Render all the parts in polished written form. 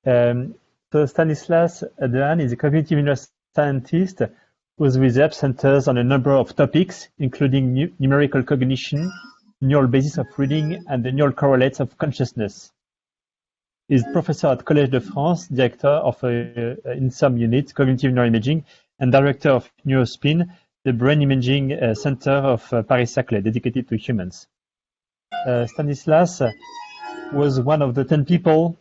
So Stanislas Dehaene is a cognitive neuroscientist whose research centers on a number of topics, including numerical cognition, neural basis of reading, and the neural correlates of consciousness. He is professor at Collège de France, director of INSOM unit, cognitive neuroimaging, and director of Neurospin, the brain imaging center of Paris-Saclay, dedicated to humans. Stanislas was one of the 10 people.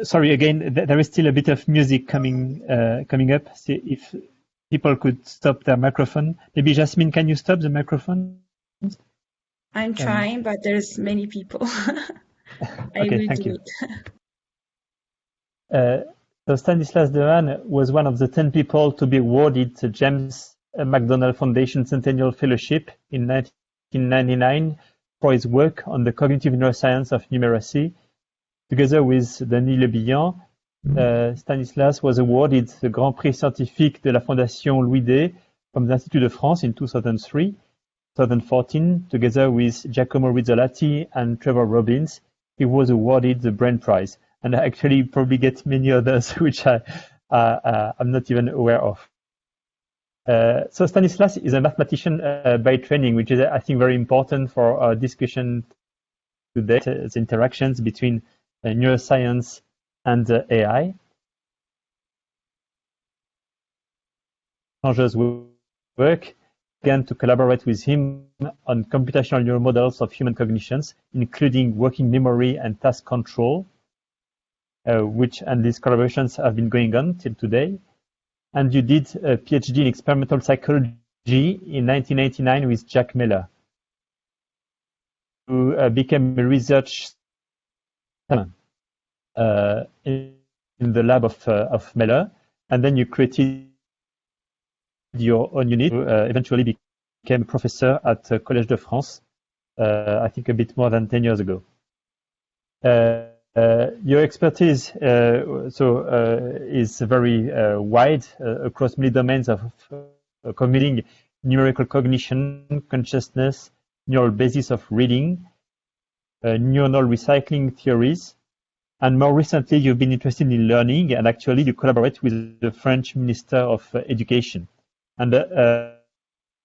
Sorry, again, there is still a bit of music coming up. See if people could stop their microphone. Maybe Jasmine, can you stop the microphone? I'm trying, but there's many people. Okay, thank you. So Stanislas Dehaene was one of the 10 people to be awarded the James McDonnell Foundation Centennial Fellowship in 1999 for his work on the cognitive neuroscience of numeracy. Together with Denis Le Bihan, Stanislas was awarded the Grand Prix Scientifique de la Fondation Louis Day from the Institut de France in 2003. 2014, together with Giacomo Rizzolatti and Trevor Robbins, he was awarded the Brain Prize. And I actually probably get many others which I'm not even aware of. So Stanislas is a mathematician by training, which is, I think, very important for our discussion today, the interactions between neuroscience and AI. Change's work began to collaborate with him on computational neural models of human cognitions, including working memory and task control, and these collaborations have been going on till today. And you did a PhD in experimental psychology in 1989 with Jack Miller, who became a research in the lab of Miller, and then you created your own unit, eventually became a professor at Collège de France, I think a bit more than 10 years ago. Your expertise is very wide across many domains of combining numerical cognition, consciousness, neural basis of reading, neuronal recycling theories, and more recently you've been interested in learning, and actually you collaborate with the French Minister of Education. And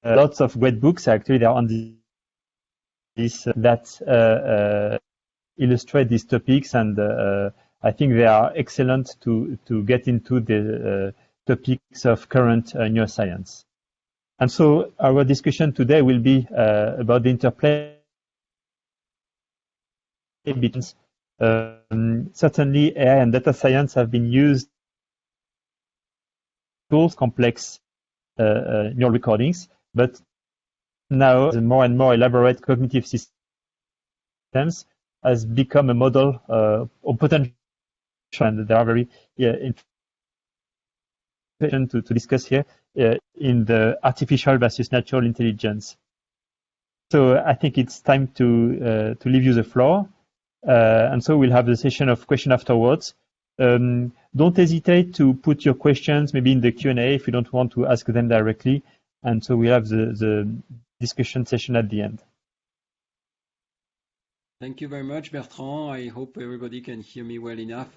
lots of great books actually there on this that illustrate these topics, and I think they are excellent to get into the topics of current neuroscience. And so our discussion today will be about the interplay between certainly AI and data science have been used tools, complex neural recordings, but now the more and more elaborate cognitive systems has become a model of potential, and there are very important to discuss here in the artificial versus natural intelligence. So I think it's time to leave you the floor, and so we'll have the session of question afterwards. Don't hesitate to put your questions maybe in the Q&A if you don't want to ask them directly, and so we have the discussion session at the end. Thank you very much, Bertrand. I hope everybody can hear me well enough.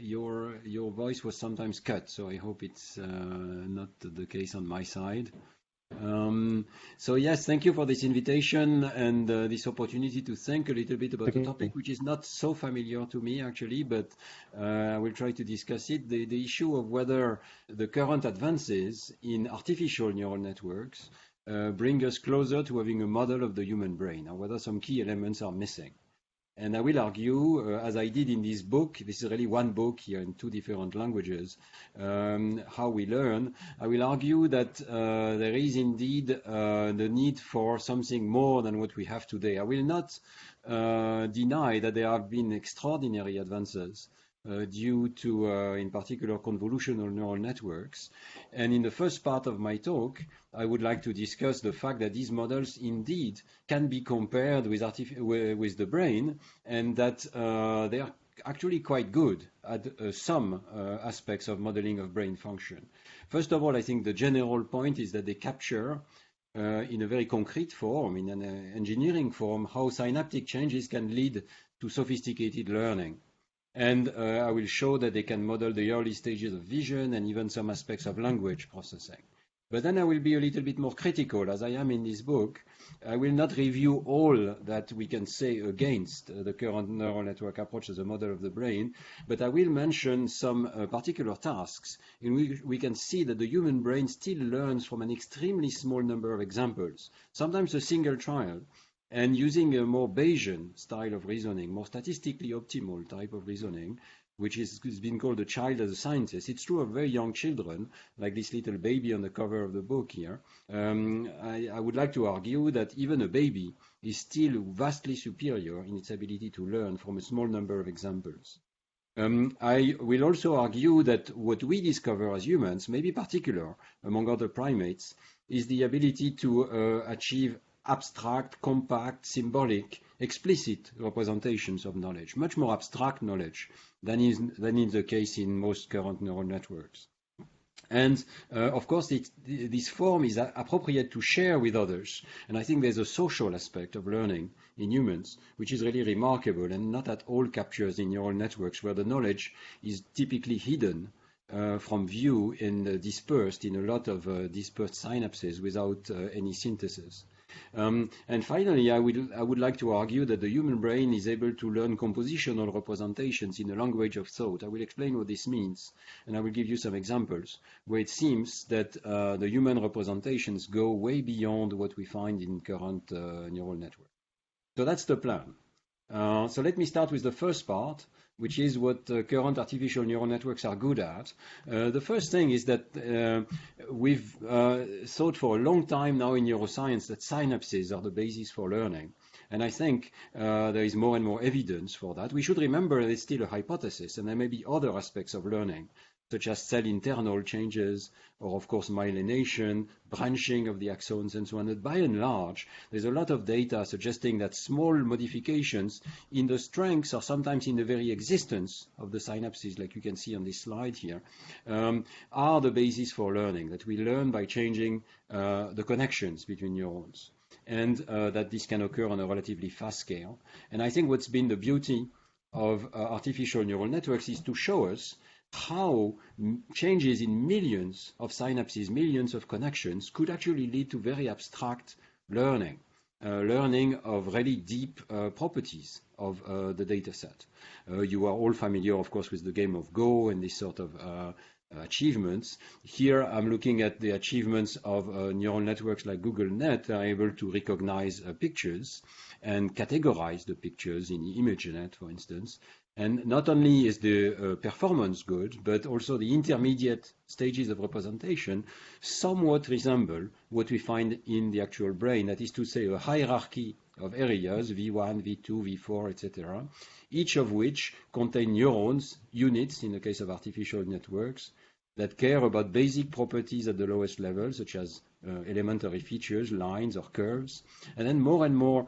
Your voice was sometimes cut, so I hope it's not the case on my side. So yes, thank you for this invitation and this opportunity to think a little bit about a topic which is not so familiar to me actually, but I will try to discuss it. The issue of whether the current advances in artificial neural networks bring us closer to having a model of the human brain, or whether some key elements are missing. And I will argue, as I did in this book, this is really one book here in 2 different languages, How We Learn. I will argue that there is indeed the need for something more than what we have today. I will not deny that there have been extraordinary advances due to, in particular, convolutional neural networks. And in the first part of my talk, I would like to discuss the fact that these models indeed can be compared with the brain, and that they are actually quite good at some aspects of modeling of brain function. First of all, I think the general point is that they capture in a very concrete form, in an engineering form, how synaptic changes can lead to sophisticated learning. And I will show that they can model the early stages of vision and even some aspects of language processing. But then I will be a little bit more critical, as I am in this book. I will not review all that we can say against the current neural network approach as a model of the brain, but I will mention some particular tasks in which we can see that the human brain still learns from an extremely small number of examples, sometimes a single trial, and using a more Bayesian style of reasoning, more statistically optimal type of reasoning, which has been called a child as a scientist. It's true of very young children, like this little baby on the cover of the book here. I would like to argue that even a baby is still vastly superior in its ability to learn from a small number of examples. I will also argue that what we discover as humans, maybe particular among other primates, is the ability to achieve abstract, compact, symbolic, explicit representations of knowledge, much more abstract knowledge than is the case in most current neural networks. And of course, this form is appropriate to share with others. And I think there's a social aspect of learning in humans, which is really remarkable and not at all captured in neural networks, where the knowledge is typically hidden from view and dispersed in a lot of dispersed synapses without any synthesis. And finally, I would like to argue that the human brain is able to learn compositional representations in a language of thought. I will explain what this means, and I will give you some examples where it seems that the human representations go way beyond what we find in current neural networks. So that's the plan. So let me start with the first part, which is what current artificial neural networks are good at. The first thing is that we've thought for a long time now in neuroscience that synapses are the basis for learning. And I think there is more and more evidence for that. We should remember that it's still a hypothesis, and there may be other aspects of learning, such as cell internal changes, or of course myelination, branching of the axons, and so on. But by and large, there's a lot of data suggesting that small modifications in the strengths or sometimes in the very existence of the synapses, like you can see on this slide here, are the basis for learning, that we learn by changing the connections between neurons, and that this can occur on a relatively fast scale. And I think what's been the beauty of artificial neural networks is to show us how changes in millions of synapses, millions of connections, could actually lead to very abstract learning, learning of really deep properties of the data set. You are all familiar, of course, with the game of Go and this sort of achievements. Here I'm looking at the achievements of neural networks like GoogleNet are able to recognize pictures and categorize the pictures in ImageNet, for instance. And not only is the performance good, but also the intermediate stages of representation somewhat resemble what we find in the actual brain. That is to say, a hierarchy of areas, V1, V2, V4, etc., each of which contain neurons, units in the case of artificial networks, that care about basic properties at the lowest level, such as elementary features, lines or curves, and then more and more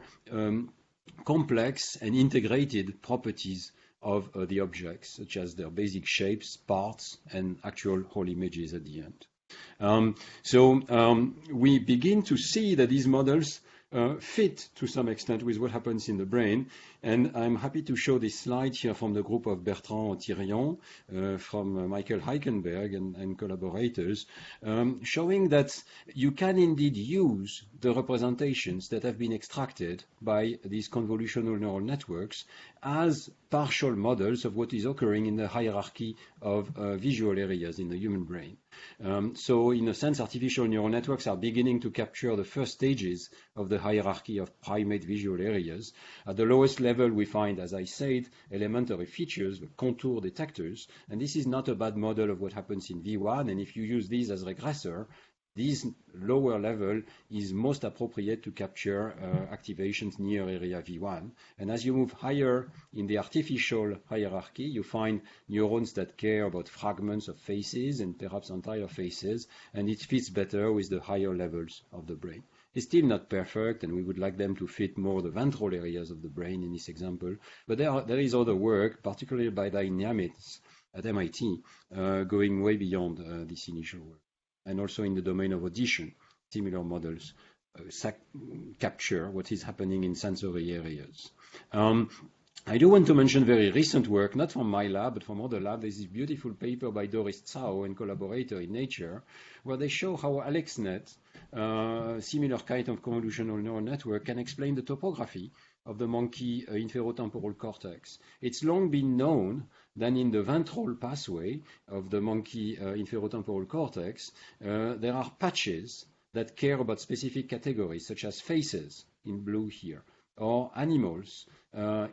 complex and integrated properties of the objects, such as their basic shapes, parts, and actual whole images at the end. So we begin to see that these models fit to some extent with what happens in the brain. And I'm happy to show this slide here from the group of Bertrand Thirion, from Michael Heikenberg and collaborators, showing that you can indeed use the representations that have been extracted by these convolutional neural networks as partial models of what is occurring in the hierarchy of visual areas in the human brain. So in a sense, artificial neural networks are beginning to capture the first stages of the hierarchy of primate visual areas. At the lowest level, we find, as I said, elementary features, the contour detectors, and this is not a bad model of what happens in V1, and if you use these as regressor, this lower level is most appropriate to capture activations near area V1. And as you move higher in the artificial hierarchy, you find neurons that care about fragments of faces and perhaps entire faces, and it fits better with the higher levels of the brain. It's still not perfect, and we would like them to fit more the ventral areas of the brain in this example. But there is other work, particularly by Dynamics at MIT, going way beyond this initial work. And also in the domain of audition, similar models capture what is happening in sensory areas. I do want to mention very recent work, not from my lab, but from other labs. There's this beautiful paper by Doris Tsao and collaborator in Nature, where they show how AlexNet, similar kind of convolutional neural network, can explain the topography of the monkey inferotemporal cortex. It's long been known that in the ventral pathway of the monkey inferotemporal cortex, there are patches that care about specific categories, such as faces in blue here, or animals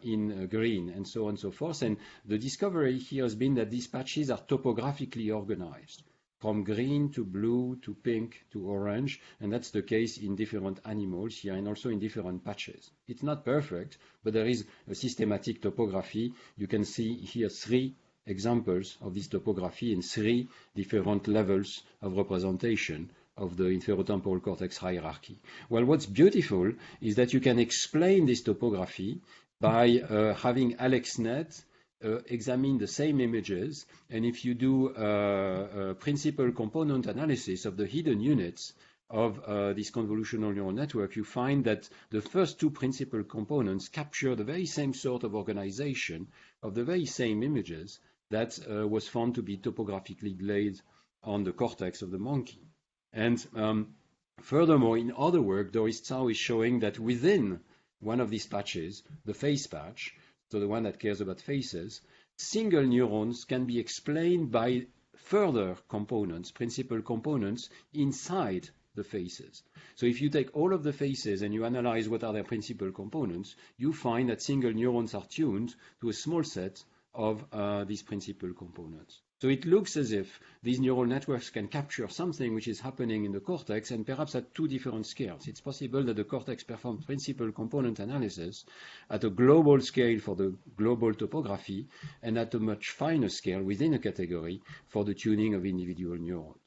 in green, and so on and so forth. And the discovery here has been that these patches are topographically organized, from green to blue to pink to orange, and that's the case in different animals here and also in different patches. It's not perfect, but there is a systematic topography. You can see here 3 examples of this topography in 3 different levels of representation of the inferotemporal cortex hierarchy. Well, what's beautiful is that you can explain this topography by having AlexNet examine the same images, and if you do principal component analysis of the hidden units of this convolutional neural network, you find that the first 2 principal components capture the very same sort of organization of the very same images that was found to be topographically laid on the cortex of the monkey. And furthermore, in other work, Doris Tsao is showing that within one of these patches, the face patch, so the one that cares about faces, single neurons can be explained by further components, principal components, inside the faces. So if you take all of the faces and you analyze what are their principal components, you find that single neurons are tuned to a small set of these principal components. So it looks as if these neural networks can capture something which is happening in the cortex, and perhaps at 2 different scales. It's possible that the cortex performs principal component analysis at a global scale for the global topography, and at a much finer scale within a category for the tuning of individual neurons.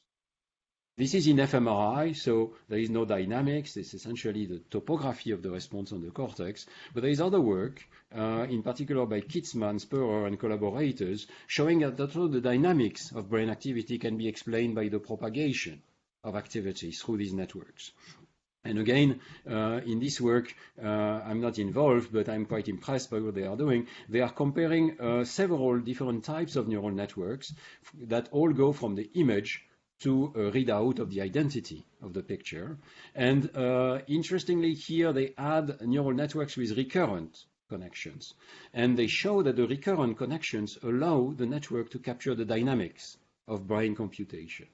This is in fMRI, so there is no dynamics. It's essentially the topography of the response on the cortex. But there is other work, in particular by Kitzman, Spörer, and collaborators, showing that also the dynamics of brain activity can be explained by the propagation of activity through these networks. And again, in this work, I'm not involved, but I'm quite impressed by what they are doing. They are comparing several different types of neural networks that all go from the image to a readout of the identity of the picture. And interestingly, here they add neural networks with recurrent connections. And they show that the recurrent connections allow the network to capture the dynamics of brain computation.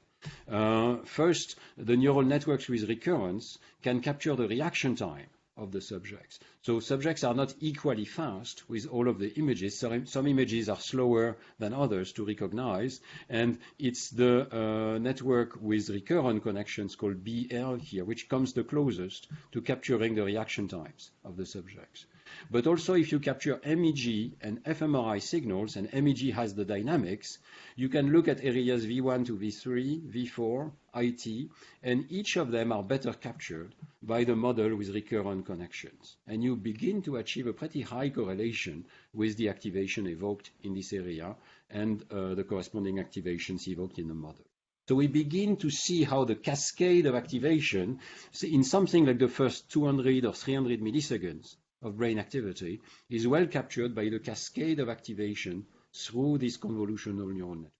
First, the neural networks with recurrence can capture the reaction time of the subjects. So subjects are not equally fast with all of the images. Some images are slower than others to recognize, and it's the network with recurrent connections called BL here, which comes the closest to capturing the reaction times of the subjects. But also, if you capture MEG and fMRI signals, and MEG has the dynamics, you can look at areas V1 to V3, V4, IT, and each of them are better captured by the model with recurrent connections. And you begin to achieve a pretty high correlation with the activation evoked in this area and the corresponding activations evoked in the model. So we begin to see how the cascade of activation, in something like the first 200 or 300 milliseconds of brain activity, is well captured by the cascade of activation through this convolutional neural network.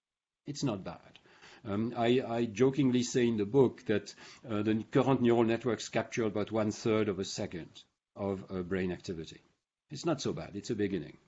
It's not bad. I jokingly say in the book that the current neural networks capture about 1/3 of a second of brain activity. It's not so bad. It's a beginning.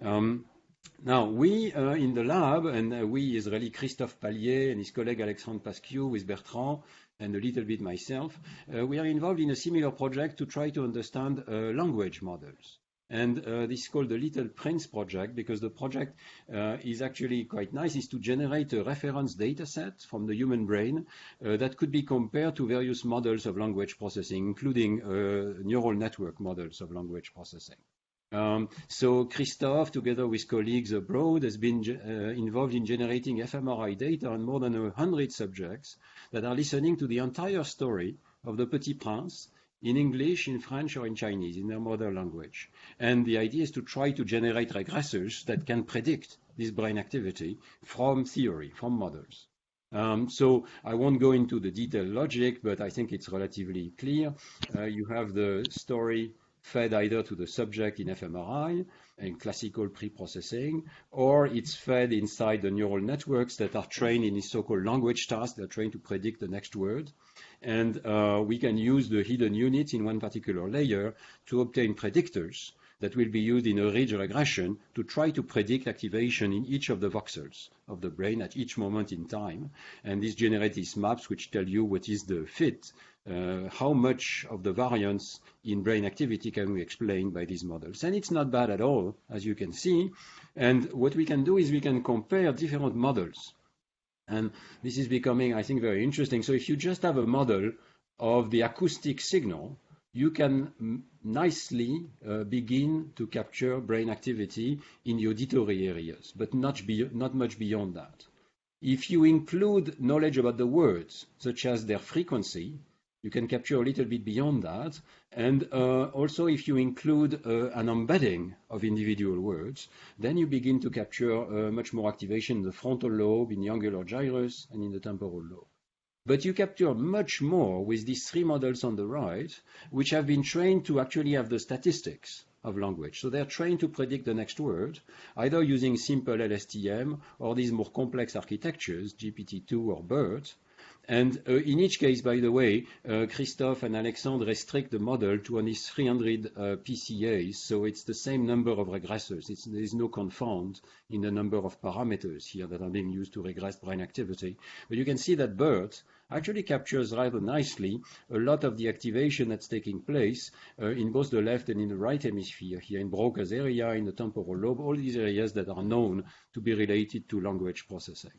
Now, we in the lab, and we is really Christophe Pallier and his colleague Alexandre Pasquiou with Bertrand, and a little bit myself, we are involved in a similar project to try to understand language models. And this is called the Little Prince project, because the project is actually quite nice, is to generate a reference data set from the human brain that could be compared to various models of language processing, including neural network models of language processing. So Christophe, together with colleagues abroad, has been involved in generating fMRI data on more than 100 subjects that are listening to the entire story of the Petit Prince in English, in French, or in Chinese, in their mother language. And the idea is to try to generate regressors that can predict this brain activity from theory, from models. So I won't go into the detailed logic, but I think it's relatively clear. You have the story fed either to the subject in fMRI, in classical pre-processing, or it's fed inside the neural networks that are trained in this so-called language task. They're trained to predict the next word. And we can use the hidden units in one particular layer to obtain predictors that will be used in a ridge regression to try to predict activation in each of the voxels of the brain at each moment in time. And this generates these maps which tell you what is the fit, how much of the variance in brain activity can we explain by these models. And it's not bad at all, as you can see. And what we can do is we can compare different models. And this is becoming, I think, very interesting. So if you just have a model of the acoustic signal, you can nicely begin to capture brain activity in the auditory areas, but not much beyond that. If you include knowledge about the words, such as their frequency, you can capture a little bit beyond that. And also, if you include an embedding of individual words, then you begin to capture much more activation in the frontal lobe, in the angular gyrus, and in the temporal lobe. But you capture much more with these three models on the right, which have been trained to actually have the statistics of language. So they're trained to predict the next word, either using simple LSTM or these more complex architectures, GPT-2 or BERT. And in each case, by the way, Christophe and Alexandre restrict the model to only 300 PCAs, so it's the same number of regressors. There is no confound in the number of parameters here that are being used to regress brain activity. But you can see that BERT actually captures rather nicely a lot of the activation that's taking place in both the left and in the right hemisphere, here in Broca's area, in the temporal lobe, all these areas that are known to be related to language processing.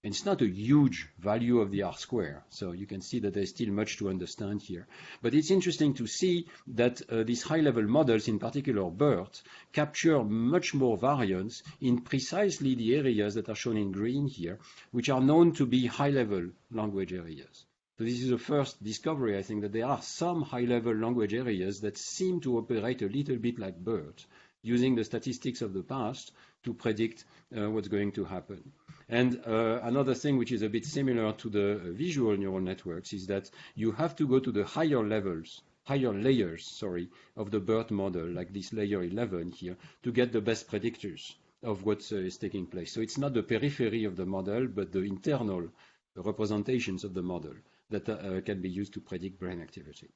And it's not a huge value of the R-square, so you can see that there's still much to understand here. But it's interesting to see that these high-level models, in particular BERT, capture much more variance in precisely the areas that are shown in green here, which are known to be high-level language areas. So this is the first discovery, I think, that there are some high-level language areas that seem to operate a little bit like BERT, using the statistics of the past to predict what's going to happen. And another thing which is a bit similar to the visual neural networks is that you have to go to the higher layers of the BERT model, like this layer 11 here, to get the best predictors of what is taking place. So it's not the periphery of the model, but the internal representations of the model that can be used to predict brain activity.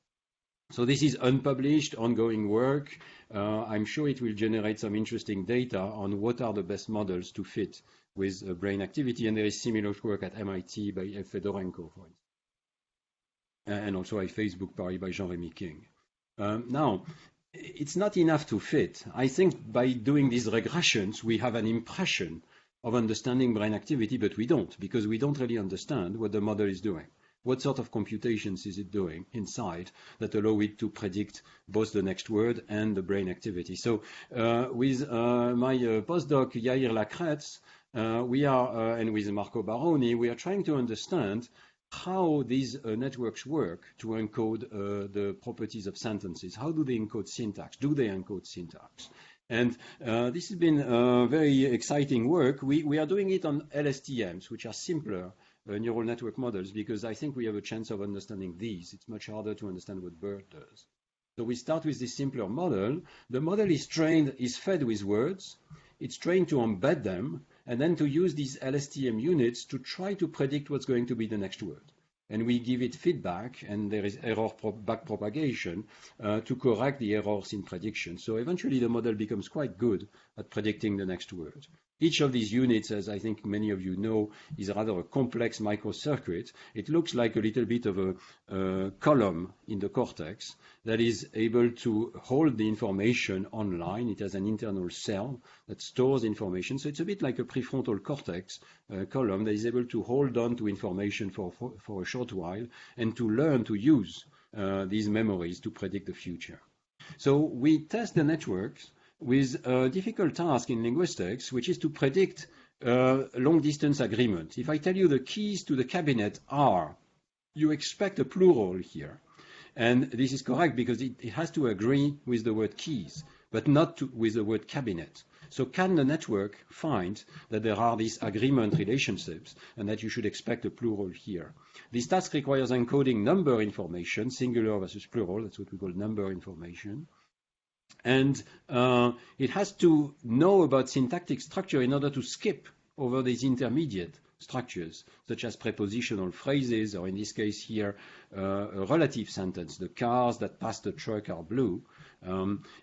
So this is unpublished, ongoing work. I'm sure it will generate some interesting data on what are the best models to fit with brain activity, and there is similar work at MIT by Fedorenko, for instance, and also at Facebook Paris by Jean-Rémy King. Now, it's not enough to fit. I think by doing these regressions, we have an impression of understanding brain activity, but we don't, because we don't really understand what the model is doing. What sort of computations is it doing inside that allow it to predict both the next word and the brain activity? So with my postdoc, Yair Lacretz, we are, and with Marco Baroni, we are trying to understand how these networks work to encode the properties of sentences. How do they encode syntax? Do they encode syntax? And this has been very exciting work. We are doing it on LSTMs, which are simpler neural network models, because I think we have a chance of understanding these. It's much harder to understand what BERT does. So we start with this simpler model. The model is fed with words. It's trained to embed them, and then to use these LSTM units to try to predict what's going to be the next word. And we give it feedback, and there is error backpropagation to correct the errors in prediction. So eventually the model becomes quite good at predicting the next word. Each of these units, as I think many of you know, is rather a complex microcircuit. It looks like a little bit of a column in the cortex that is able to hold the information online. It has an internal cell that stores information. So it's a bit like a prefrontal cortex column that is able to hold on to information for a short while and to learn to use these memories to predict the future. So we test the networks with a difficult task in linguistics, which is to predict long-distance agreement. If I tell you the keys to the cabinet are, you expect a plural here. And this is correct because it has to agree with the word keys, but not with the word cabinet. So can the network find that there are these agreement relationships and that you should expect a plural here? This task requires encoding number information, singular versus plural. That's what we call number information. And it has to know about syntactic structure in order to skip over these intermediate structures, such as prepositional phrases, or in this case here, a relative sentence. The cars that passed the truck are blue.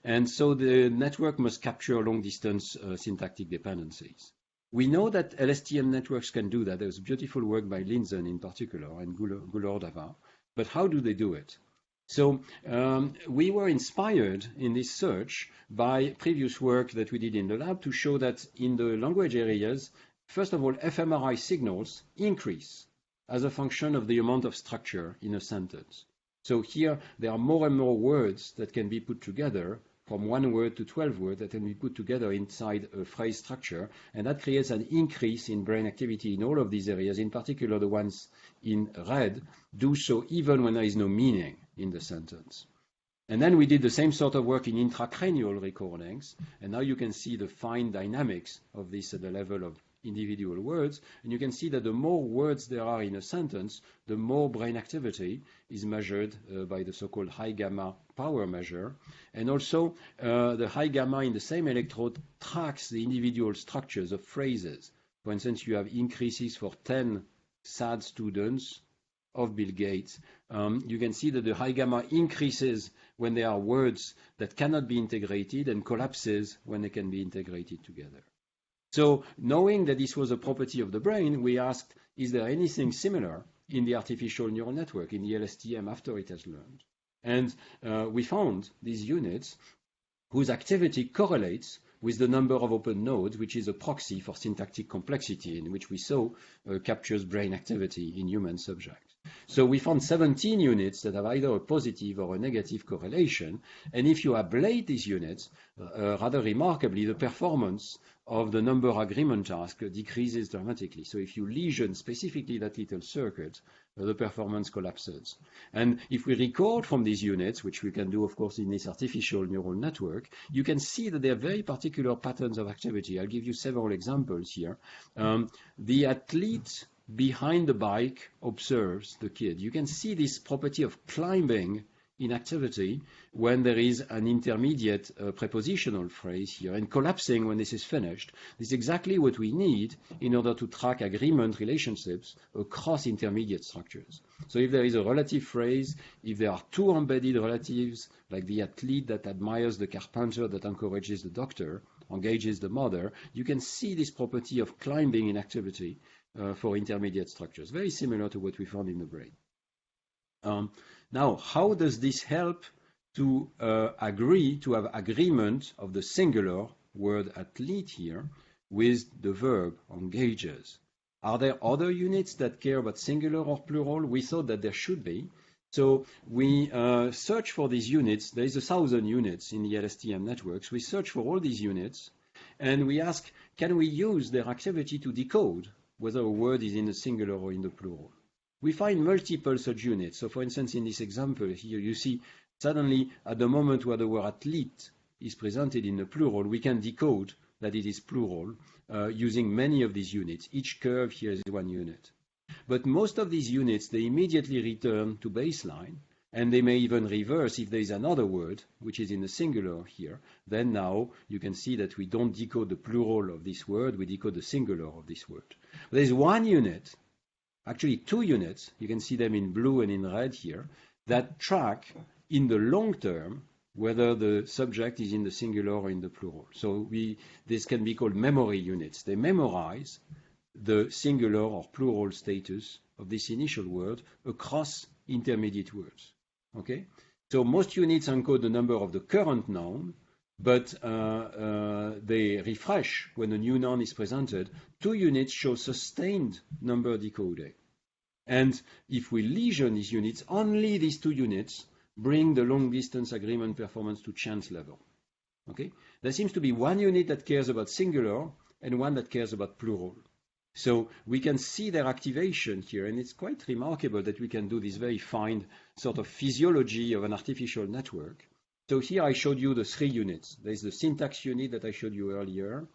And so the network must capture long-distance syntactic dependencies. We know that LSTM networks can do that. There's beautiful work by Linzen in particular and Gulordava. But how do they do it? So we were inspired in this search by previous work that we did in the lab to show that in the language areas, first of all, fMRI signals increase as a function of the amount of structure in a sentence. So here, there are more and more words that can be put together, from 1 word to 12 words that can be put together inside a phrase structure, and that creates an increase in brain activity in all of these areas, in particular the ones in red, do so even when there is no meaning in the sentence. And then we did the same sort of work in intracranial recordings, and now you can see the fine dynamics of this at the level of individual words, and you can see that the more words there are in a sentence, the more brain activity is measured by the so-called high gamma power measure. And also, the high gamma in the same electrode tracks the individual structures of phrases. For instance, you have increases for 10 sad students of Bill Gates. You can see that the high gamma increases when there are words that cannot be integrated and collapses when they can be integrated together. So knowing that this was a property of the brain, we asked, is there anything similar in the artificial neural network, in the LSTM, after it has learned? And we found these units whose activity correlates with the number of open nodes, which is a proxy for syntactic complexity, in which we saw captures brain activity in human subjects. So we found 17 units that have either a positive or a negative correlation. And if you ablate these units, rather remarkably, the performance of the number agreement task decreases dramatically. So if you lesion specifically that little circuit, the performance collapses. And if we record from these units, which we can do, of course, in this artificial neural network, you can see that there are very particular patterns of activity. I'll give you several examples here. The athlete behind the bike observes the kid. You can see this property of climbing in activity when there is an intermediate prepositional phrase here, and collapsing when this is finished. This is exactly what we need in order to track agreement relationships across intermediate structures. So if there is a relative phrase, if there are two embedded relatives, like the athlete that admires the carpenter that encourages the doctor, engages the mother, you can see this property of climbing in activity for intermediate structures, very similar to what we found in the brain. Now, how does this help to agree, to have agreement of the singular word athlete here with the verb engages? Are there other units that care about singular or plural? We thought that there should be. So we search for these units. There is 1,000 units in the LSTM networks. We search for all these units, and we ask, can we use their activity to decode whether a word is in the singular or in the plural? We find multiple such units. So for instance, in this example here, you see suddenly at the moment where the word athlete is presented in the plural, we can decode that it is plural using many of these units. Each curve here is one unit. But most of these units, they immediately return to baseline, and they may even reverse if there is another word, which is in the singular here. Then now you can see that we don't decode the plural of this word, we decode the singular of this word. There is one unit, actually 2 units, you can see them in blue and in red here, that track in the long term whether the subject is in the singular or in the plural. So this can be called memory units. They memorize the singular or plural status of this initial word across intermediate words. Okay? So most units encode the number of the current noun, but they refresh when a new noun is presented. 2 units show sustained number decoding. And if we lesion these units, only these 2 units bring the long-distance agreement performance to chance level. Okay? There seems to be 1 unit that cares about singular and 1 that cares about plural. So we can see their activation here, and it's quite remarkable that we can do this very fine sort of physiology of an artificial network. So here I showed you the 3 units. There's the syntax unit that I showed you earlier,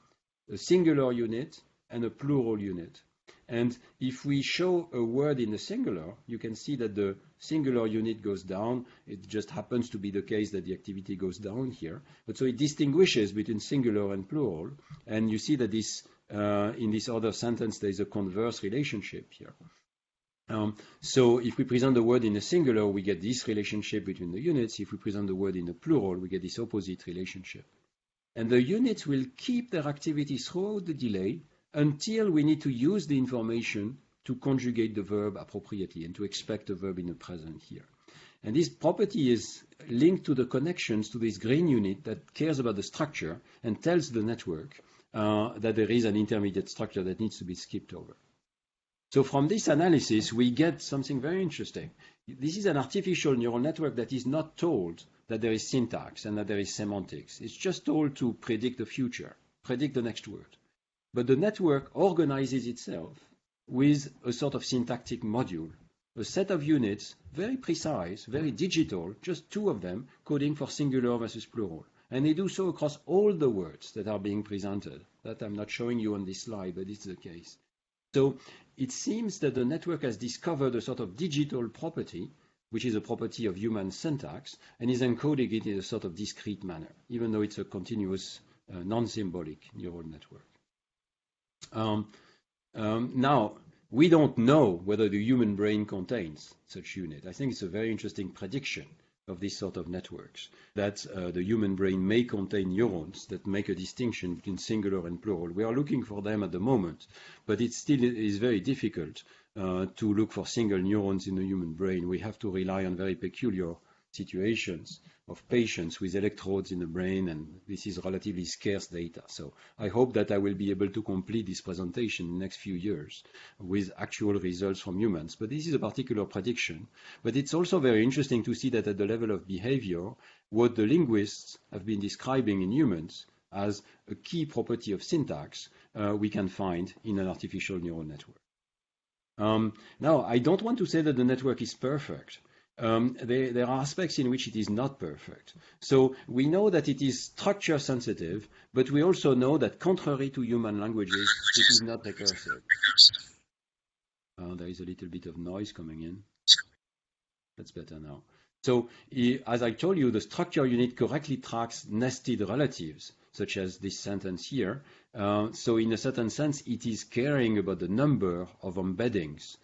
a singular unit, and a plural unit. And if we show a word in the singular, you can see that the singular unit goes down. It just happens to be the case that the activity goes down here. But so it distinguishes between singular and plural. And you see that this, in this other sentence, there is a converse relationship here. So if we present the word in a singular, we get this relationship between the units. If we present the word in a plural, we get this opposite relationship. And the units will keep their activity throughout the delay until we need to use the information to conjugate the verb appropriately and to expect the verb in the present here. And this property is linked to the connections to this green unit that cares about the structure and tells the network that there is an intermediate structure that needs to be skipped over. So from this analysis, we get something very interesting. This is an artificial neural network that is not told that there is syntax and that there is semantics. It's just told to predict the future, predict the next word. But the network organizes itself with a sort of syntactic module, a set of units, very precise, very digital, just two of them, coding for singular versus plural. And they do so across all the words that are being presented. That I'm not showing you on this slide, but it's the case. So it seems that the network has discovered a sort of digital property, which is a property of human syntax, and is encoding it in a sort of discrete manner, even though it's a continuous, non-symbolic neural network. Now, we don't know whether the human brain contains such unit. I think it's a very interesting prediction of this sort of networks, that the human brain may contain neurons that make a distinction between singular and plural. We are looking for them at the moment, but it still is very difficult to look for single neurons in the human brain. We have to rely on very peculiar situations of patients with electrodes in the brain, and this is relatively scarce data. So I hope that I will be able to complete this presentation in the next few years with actual results from humans. But this is a particular prediction. But it's also very interesting to see that at the level of behavior, what the linguists have been describing in humans as a key property of syntax, we can find in an artificial neural network. Now, I don't want to say that the network is perfect. There are aspects in which it is not perfect. So we know that it is structure sensitive, but we also know that contrary to human languages, it is not recursive. There is a little bit of noise coming in. That's better now. So as I told you, the structure unit correctly tracks nested relatives, such as this sentence here. So in a certain sense, it is caring about the number of embeddings,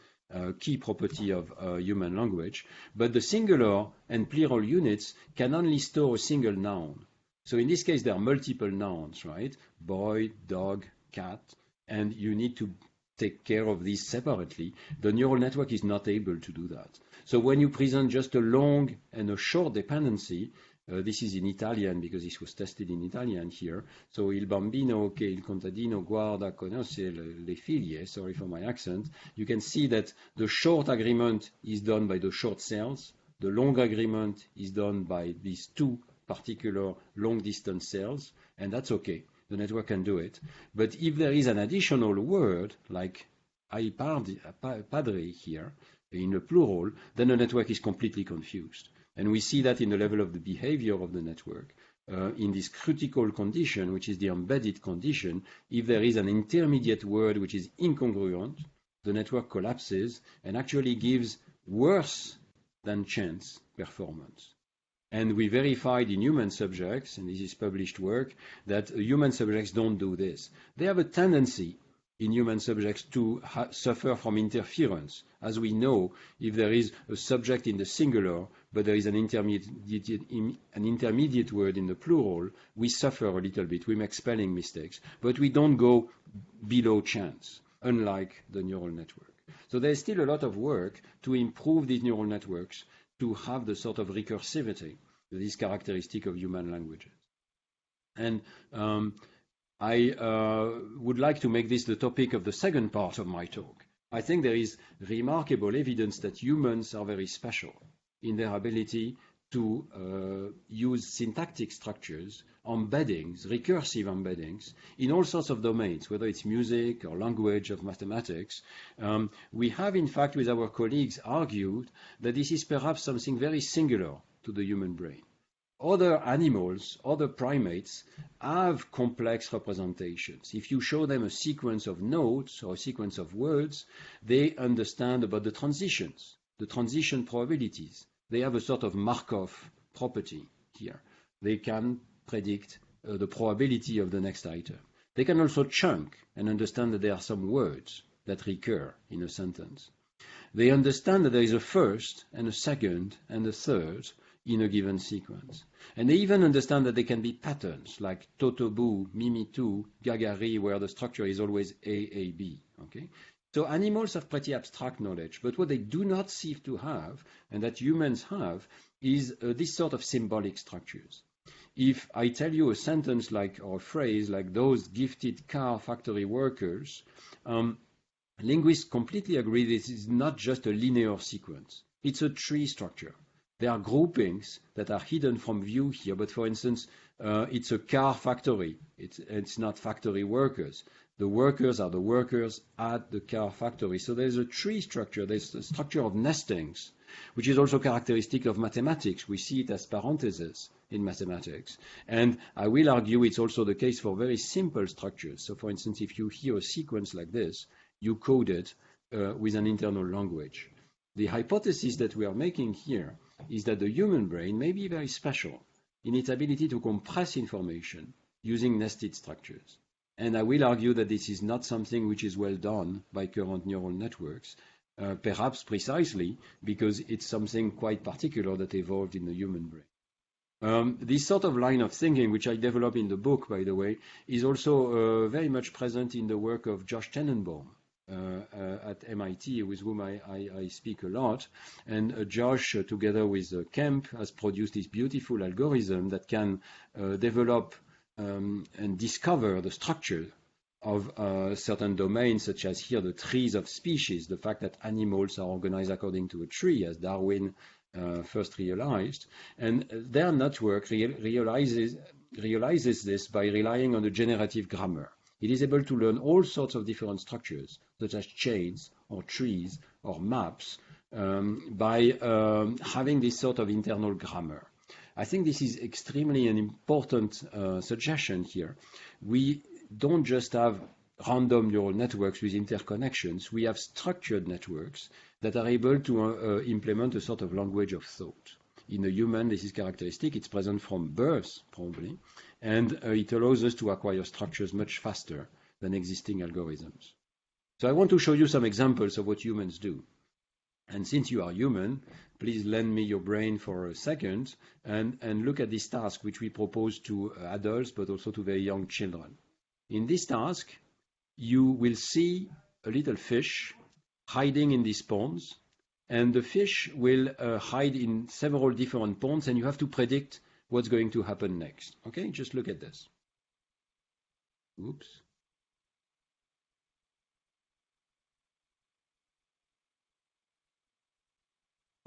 key property of human language, but the singular and plural units can only store a single noun. So in this case, there are multiple nouns, right? Boy, dog, cat, and you need to take care of these separately. The neural network is not able to do that. So when you present just a long and a short dependency, this is in Italian because this was tested in Italian here. So il bambino che il contadino guarda conosce le figlie, sorry for my accent. You can see that the short agreement is done by the short cells. The long agreement is done by these two particular long distance cells, and that's okay. The network can do it. But if there is an additional word, like ai padre here, in the plural, then the network is completely confused. And we see that in the level of the behavior of the network, in this critical condition, which is the embedded condition. If there is an intermediate word which is incongruent, the network collapses and actually gives worse than chance performance. And we verified in human subjects, and this is published work, that human subjects don't do this. They have a tendency in human subjects to suffer from interference. As we know, if there is a subject in the singular, but there is an intermediate word in the plural, we suffer a little bit. We make spelling mistakes, but we don't go below chance, unlike the neural network. So there's still a lot of work to improve these neural networks to have the sort of recursivity that is characteristic of human languages. And I would like to make this the topic of the second part of my talk. I think there is remarkable evidence that humans are very special in their ability to use syntactic structures, embeddings, recursive embeddings, in all sorts of domains, whether it's music or language or mathematics. We have, in fact, with our colleagues, argued that this is perhaps something very singular to the human brain. Other animals, other primates, have complex representations. If you show them a sequence of notes or a sequence of words, they understand about the transitions the transition probabilities. They have a sort of Markov property here. They can predict the probability of the next item. They can also chunk and understand that there are some words that recur in a sentence. They understand that there is a first and a second and a third in a given sequence. And they even understand that there can be patterns like Totobu, Mimitu, Gagari, where the structure is always AAB. Okay? So animals have pretty abstract knowledge, but what they do not seem to have, and that humans have, is this sort of symbolic structures. If I tell you a sentence like, or a phrase like those gifted car factory workers, linguists completely agree this is not just a linear sequence. It's a tree structure. There are groupings that are hidden from view here, but for instance, it's a car factory. It's not factory workers. The workers are the workers at the car factory. So there's a tree structure. There's a structure of nestings, which is also characteristic of mathematics. We see it as parentheses in mathematics. And I will argue it's also the case for very simple structures. So for instance, if you hear a sequence like this, you code it with an internal language. The hypothesis that we are making here is that the human brain may be very special in its ability to compress information using nested structures. And I will argue that this is not something which is well done by current neural networks, perhaps precisely because it's something quite particular that evolved in the human brain. This sort of line of thinking, which I develop in the book, by the way, is also very much present in the work of Josh Tenenbaum at MIT, with whom I speak a lot. And Josh, together with Kemp, has produced this beautiful algorithm that can develop and discover the structure of certain domains, such as here the trees of species, the fact that animals are organized according to a tree, as Darwin first realized. And their network realizes this by relying on the generative grammar. It is able to learn all sorts of different structures, such as chains or trees or maps, by having this sort of internal grammar. I think this is extremely an important suggestion here. We don't just have random neural networks with interconnections. We have structured networks that are able to implement a sort of language of thought. In a human, this is characteristic. It's present from birth, probably, and it allows us to acquire structures much faster than existing algorithms. So I want to show you some examples of what humans do. And since you are human, please lend me your brain for a second and look at this task, which we propose to adults, but also to very young children. In this task, you will see a little fish hiding in these ponds, and the fish will hide in several different ponds, and you have to predict what's going to happen next. Okay, just look at this. Oops.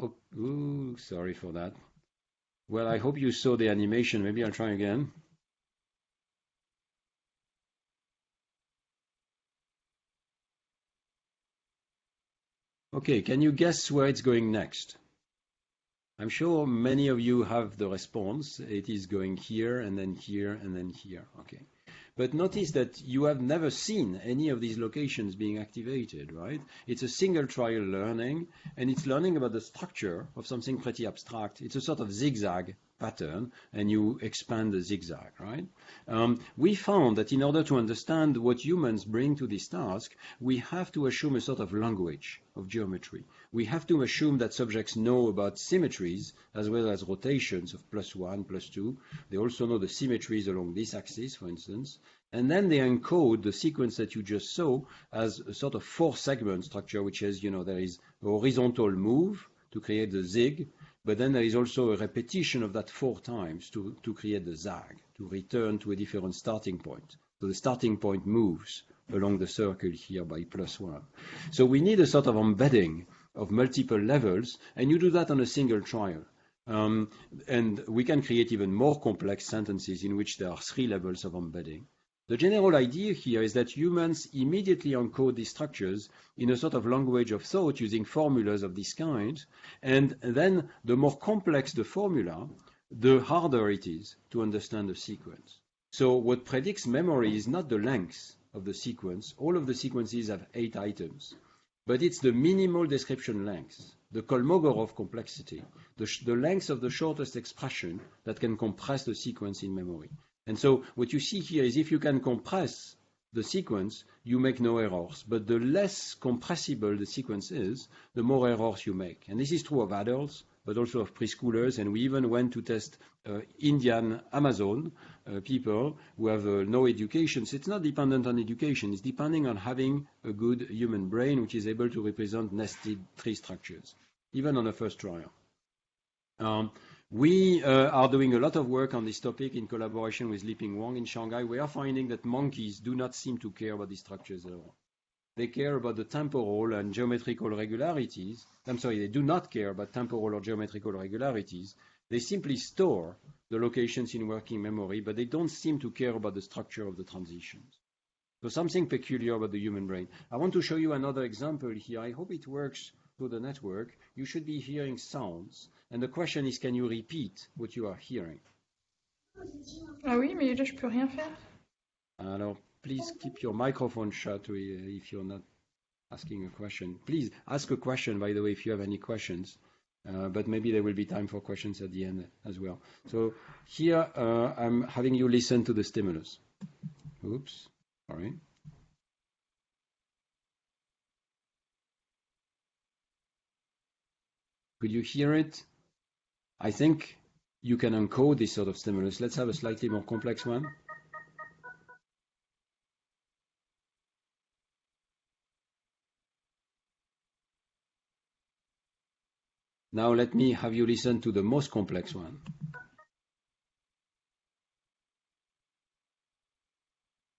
Oh, ooh, sorry for that. Well, I hope you saw the animation. Maybe I'll try again. Okay, can you guess where it's going next? I'm sure many of you have the response. It is going here, and then here, and then here. Okay. But notice that you have never seen any of these locations being activated, right? It's a single trial learning, and it's learning about the structure of something pretty abstract. It's a sort of zigzag pattern, and you expand the zigzag, right? We found that in order to understand what humans bring to this task, we have to assume a sort of language of geometry. We have to assume that subjects know about symmetries as well as rotations of +1, +2. They also know the symmetries along this axis, for instance. And then they encode the sequence that you just saw as a sort of 4-segment structure, which is, there is a horizontal move to create the zig, but then there is also a repetition of that 4 times to create the zag, to return to a different starting point. So the starting point moves along the circle here by +1. So we need a sort of embedding of multiple levels, and you do that on a single trial. And we can create even more complex sentences in which there are 3 levels of embedding. The general idea here is that humans immediately encode these structures in a sort of language of thought using formulas of this kind, and then the more complex the formula, the harder it is to understand the sequence. So what predicts memory is not the length of the sequence. All of the sequences have 8 items, but it's the minimal description length the Kolmogorov complexity, the length of the shortest expression that can compress the sequence in memory. And so what you see here is if you can compress the sequence, you make no errors. But the less compressible the sequence is, the more errors you make. And this is true of adults, but also of preschoolers. And we even went to test Indian Amazon people who have no education. So it's not dependent on education. It's depending on having a good human brain, which is able to represent nested tree structures, even on a first trial. We are doing a lot of work on this topic in collaboration with Liping Wang in Shanghai. We are finding that monkeys do not seem to care about these structures at all. They care about the temporal and geometrical regularities. They do not care about temporal or geometrical regularities. They simply store the locations in working memory, but they don't seem to care about the structure of the transitions. So something peculiar about the human brain. I want to show you another example here. I hope it works through the network. You should be hearing sounds. And the question is, can you repeat what you are hearing? Ah oui, mais là, je peux rien faire. Alors, please keep your microphone shut if you're not asking a question. Please ask a question, by the way, if you have any questions. But maybe there will be time for questions at the end as well. So here, I'm having you listen to the stimulus. Oops, sorry. Could you hear it? I think you can encode this sort of stimulus. Let's have a slightly more complex one. Now let me have you listen to the most complex one.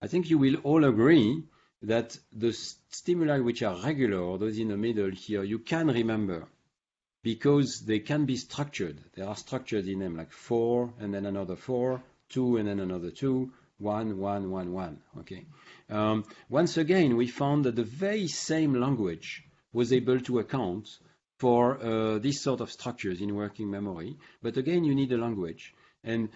I think you will all agree that the stimuli which are regular, or those in the middle here, you can remember, because they can be structured. There are structures in them, like 4 and then another 4, 2 and then another 2, 1, 1, 1, 1. Okay. Once again, we found that the very same language was able to account for this sort of structures in working memory. But again, you need a language. And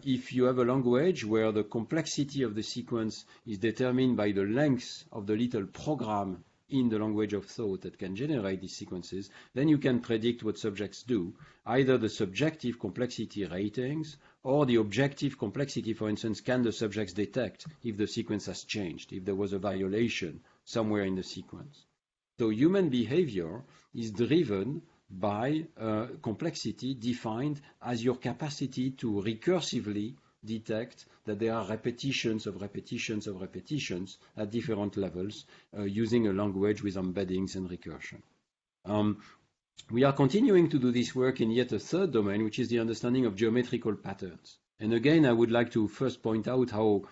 if you have a language where the complexity of the sequence is determined by the length of the little program in the language of thought that can generate these sequences, then you can predict what subjects do, either the subjective complexity ratings or the objective complexity. For instance, can the subjects detect if the sequence has changed, if there was a violation somewhere in the sequence? So human behavior is driven by complexity defined as your capacity to recursively detect that there are repetitions of repetitions of repetitions at different levels using a language with embeddings and recursion. We are continuing to do this work in yet a third domain, which is the understanding of geometrical patterns. And again, I would like to first point out how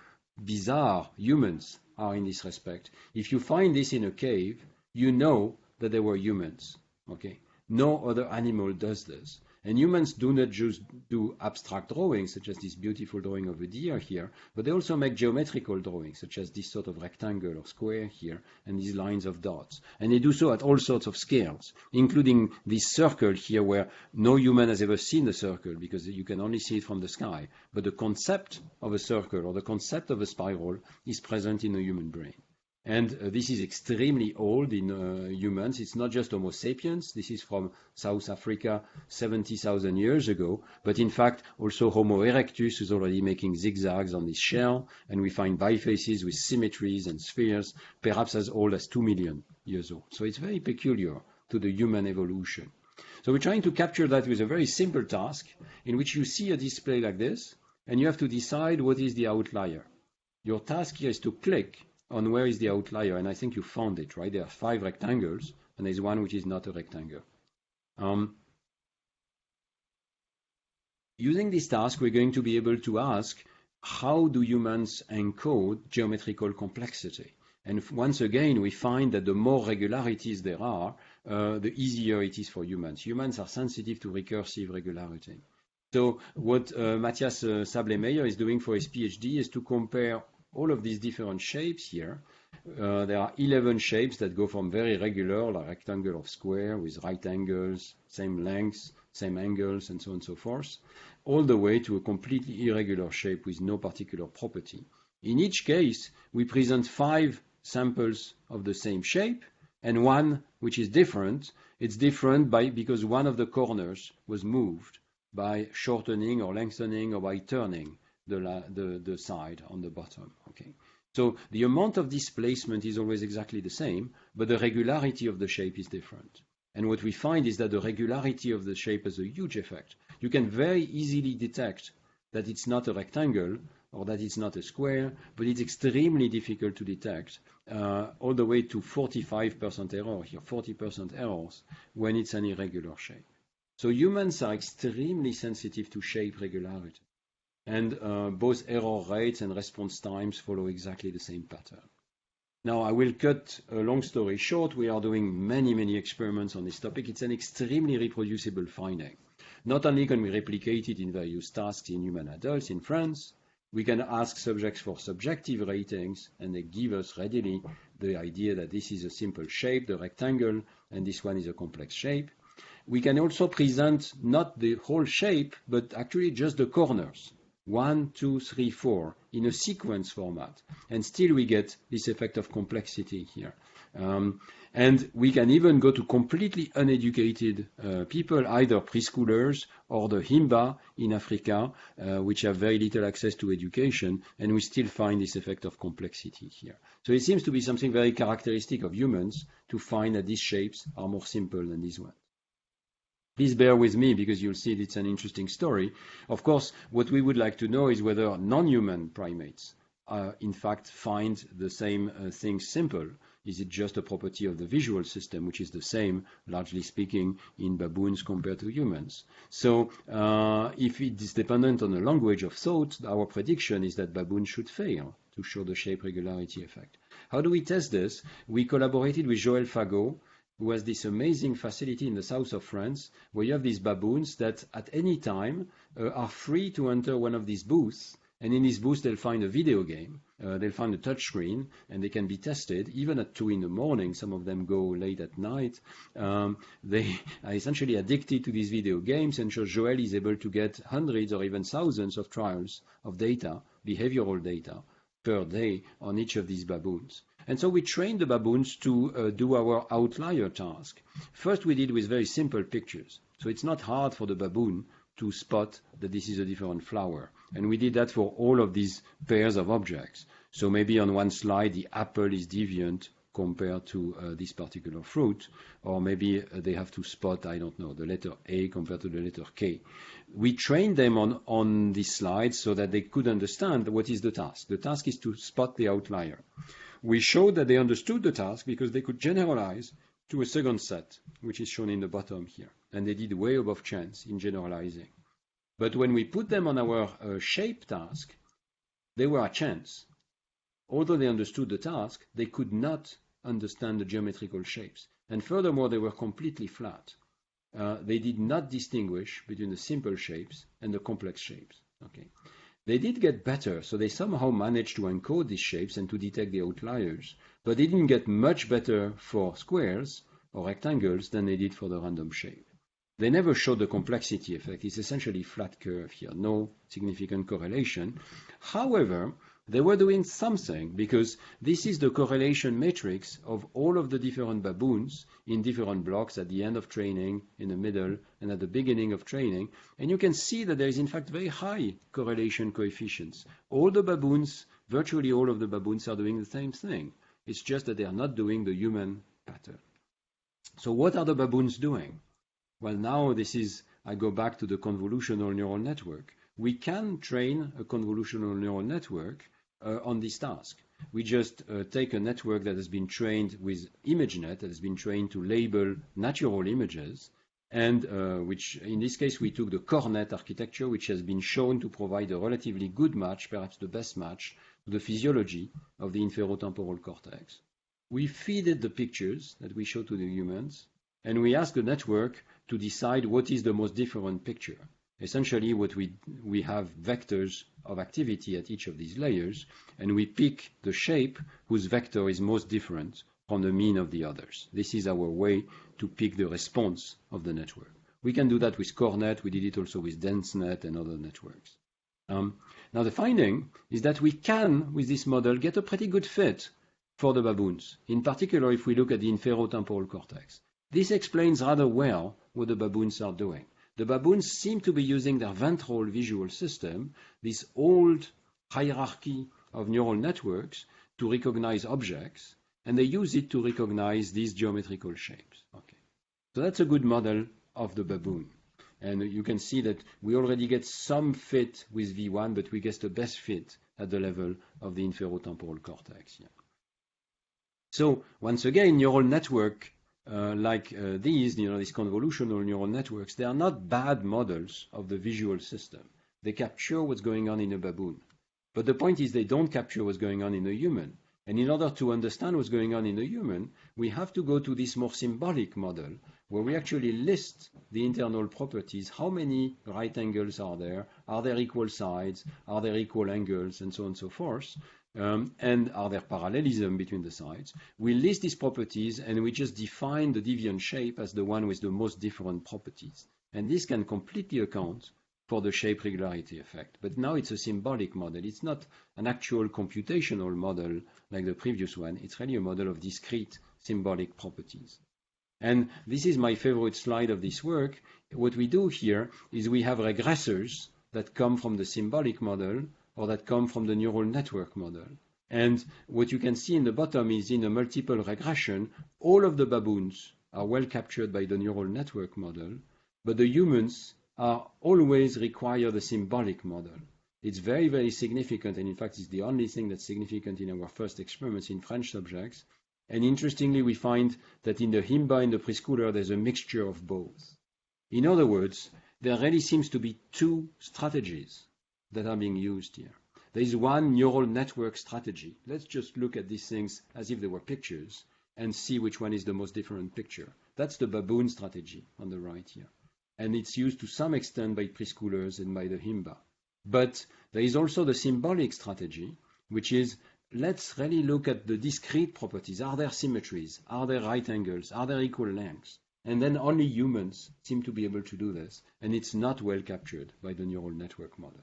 bizarre humans are in this respect. If you find this in a cave, you know that there were humans. Okay? No other animal does this. And humans do not just do abstract drawings, such as this beautiful drawing of a deer here, but they also make geometrical drawings, such as this sort of rectangle or square here, and these lines of dots. And they do so at all sorts of scales, including this circle here, where no human has ever seen the circle, because you can only see it from the sky. But the concept of a circle or the concept of a spiral is present in the human brain. And this is extremely old in humans. It's not just Homo sapiens. This is from South Africa 70,000 years ago. But in fact, also Homo erectus is already making zigzags on this shell. And we find bifaces with symmetries and spheres, perhaps as old as 2 million years old. So it's very peculiar to the human evolution. So we're trying to capture that with a very simple task in which you see a display like this, and you have to decide what is the outlier. Your task here is to click on where is the outlier, and I think you found it, right? There are 5 rectangles, and there's one which is not a rectangle. Using this task, we're going to be able to ask, how do humans encode geometrical complexity? And once again, we find that the more regularities there are, the easier it is for humans. Humans are sensitive to recursive regularity. So what Matthias Sable-Meyer is doing for his PhD is to compare all of these different shapes here. There are 11 shapes that go from very regular, like rectangle or square, with right angles, same lengths, same angles, and so on and so forth, all the way to a completely irregular shape with no particular property. In each case, we present 5 samples of the same shape, and one which is different. It's different because one of the corners was moved by shortening or lengthening or by turning the side on the bottom. Okay. So the amount of displacement is always exactly the same, but the regularity of the shape is different. And what we find is that the regularity of the shape has a huge effect. You can very easily detect that it's not a rectangle or that it's not a square, but it's extremely difficult to detect all the way to 45% error here, 40% errors when it's an irregular shape. So humans are extremely sensitive to shape regularity. And both error rates and response times follow exactly the same pattern. Now, I will cut a long story short. We are doing many experiments on this topic. It's an extremely reproducible finding. Not only can we replicate it in various tasks in human adults in France, we can ask subjects for subjective ratings, and they give us readily the idea that this is a simple shape, the rectangle, and this one is a complex shape. We can also present not the whole shape, but actually just the corners. 1, 2, 3, 4 in a sequence format, and still we get this effect of complexity here. And we can even go to completely uneducated people, either preschoolers or the Himba in Africa, which have very little access to education, and we still find this effect of complexity here. So it seems to be something very characteristic of humans to find that these shapes are more simple than these ones. Please bear with me because you'll see it's an interesting story. Of course, what we would like to know is whether non-human primates in fact find the same things simple. Is it just a property of the visual system, which is the same, largely speaking, in baboons compared to humans? So if it is dependent on the language of thought, our prediction is that baboons should fail to show the shape regularity effect. How do we test this? We collaborated with Joël Fagot, who has this amazing facility in the south of France, where you have these baboons that at any time are free to enter one of these booths, and in this booth they'll find a video game, they'll find a touch screen, and they can be tested, even at 2 in the morning. Some of them go late at night. They are essentially addicted to these video games, and so Joël is able to get hundreds or even thousands of trials of data, behavioral data, per day on each of these baboons. And so we trained the baboons to do our outlier task. First we did with very simple pictures. So it's not hard for the baboon to spot that this is a different flower. And we did that for all of these pairs of objects. So maybe on one slide the apple is deviant compared to this particular fruit, or maybe they have to spot, I don't know, the letter A compared to the letter K. We trained them on these slides so that they could understand what is the task. The task is to spot the outlier. We showed that they understood the task because they could generalize to a second set, which is shown in the bottom here. And they did way above chance in generalizing. But when we put them on our shape task, they were at chance. Although they understood the task, they could not understand the geometrical shapes. And furthermore, they were completely flat. They did not distinguish between the simple shapes and the complex shapes. Okay. They did get better, so they somehow managed to encode these shapes and to detect the outliers, but they didn't get much better for squares or rectangles than they did for the random shape. They never showed the complexity effect. It's essentially flat curve here, no significant correlation. However, they were doing something because this is the correlation matrix of all of the different baboons in different blocks at the end of training, in the middle, and at the beginning of training. And you can see that there is in fact very high correlation coefficients. All the baboons, virtually all of the baboons are doing the same thing. It's just that they are not doing the human pattern. So what are the baboons doing? Well, now I go back to the convolutional neural network. We can train a convolutional neural network on this task. We just take a network that has been trained with ImageNet, that has been trained to label natural images, and which in this case we took the CoreNet architecture, which has been shown to provide a relatively good match, perhaps the best match, to the physiology of the inferotemporal cortex. We feed it the pictures that we show to the humans, and we ask the network to decide what is the most different picture. Essentially, what we have vectors of activity at each of these layers, and we pick the shape whose vector is most different from the mean of the others. This is our way to pick the response of the network. We can do that with CoreNet. We did it also with DenseNet and other networks. Now, the finding is that we can, with this model, get a pretty good fit for the baboons, in particular if we look at the inferotemporal cortex. This explains rather well what the baboons are doing. The baboons seem to be using their ventral visual system, this old hierarchy of neural networks, to recognize objects, and they use it to recognize these geometrical shapes. Okay. So that's a good model of the baboon. And you can see that we already get some fit with V1, but we get the best fit at the level of the inferotemporal cortex. Yeah. So once again, neural network like these convolutional neural networks, they are not bad models of the visual system. They capture what's going on in a baboon. But the point is they don't capture what's going on in a human. And in order to understand what's going on in a human, we have to go to this more symbolic model where we actually list the internal properties. How many right angles are there equal sides, are there equal angles, and so on and so forth, and are there parallelism between the sides. We list these properties and we just define the deviant shape as the one with the most different properties. And this can completely account for the shape regularity effect. But now it's a symbolic model. It's not an actual computational model like the previous one. It's really a model of discrete symbolic properties. And this is my favorite slide of this work. What we do here is we have regressors that come from the symbolic model or that come from the neural network model. And what you can see in the bottom is in a multiple regression, all of the baboons are well captured by the neural network model, but the humans are always require the symbolic model. It's very, very significant, and in fact, it's the only thing that's significant in our first experiments in French subjects. And interestingly, we find that in the Himba and the preschooler, there's a mixture of both. In other words, there really seems to be two strategies that are being used here. There is one neural network strategy. Let's just look at these things as if they were pictures and see which one is the most different picture. That's the baboon strategy on the right here. And it's used to some extent by preschoolers and by the Himba. But there is also the symbolic strategy, which is let's really look at the discrete properties. Are there symmetries? Are there right angles? Are there equal lengths? And then only humans seem to be able to do this, and it's not well captured by the neural network model.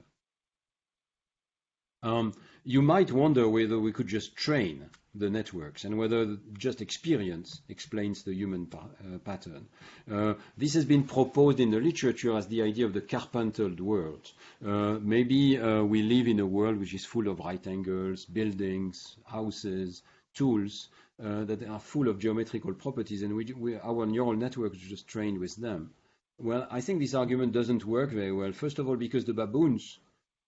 You might wonder whether we could just train the networks and whether just experience explains the human pattern. This has been proposed in the literature as the idea of the carpentered world. Maybe we live in a world which is full of right angles, buildings, houses, tools that are full of geometrical properties, and our neural networks are just trained with them. Well, I think this argument doesn't work very well. First of all, because the baboons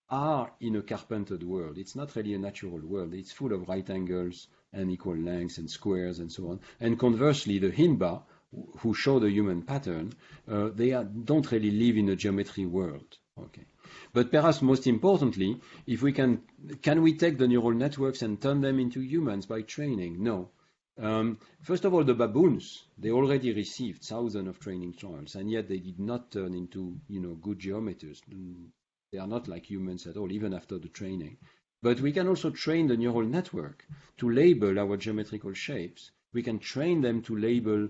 are in a carpentered world. It's not really a natural world. It's full of right angles and equal lengths and squares and so on. And conversely, the Himba, who show the human pattern, they don't really live in a geometry world. Okay. But perhaps most importantly, if we can we take the neural networks and turn them into humans by training? No. First of all, the baboons, they already received thousands of training trials, and yet they did not turn into, good geometers. They are not like humans at all, even after the training. But we can also train the neural network to label our geometrical shapes. We can train them to label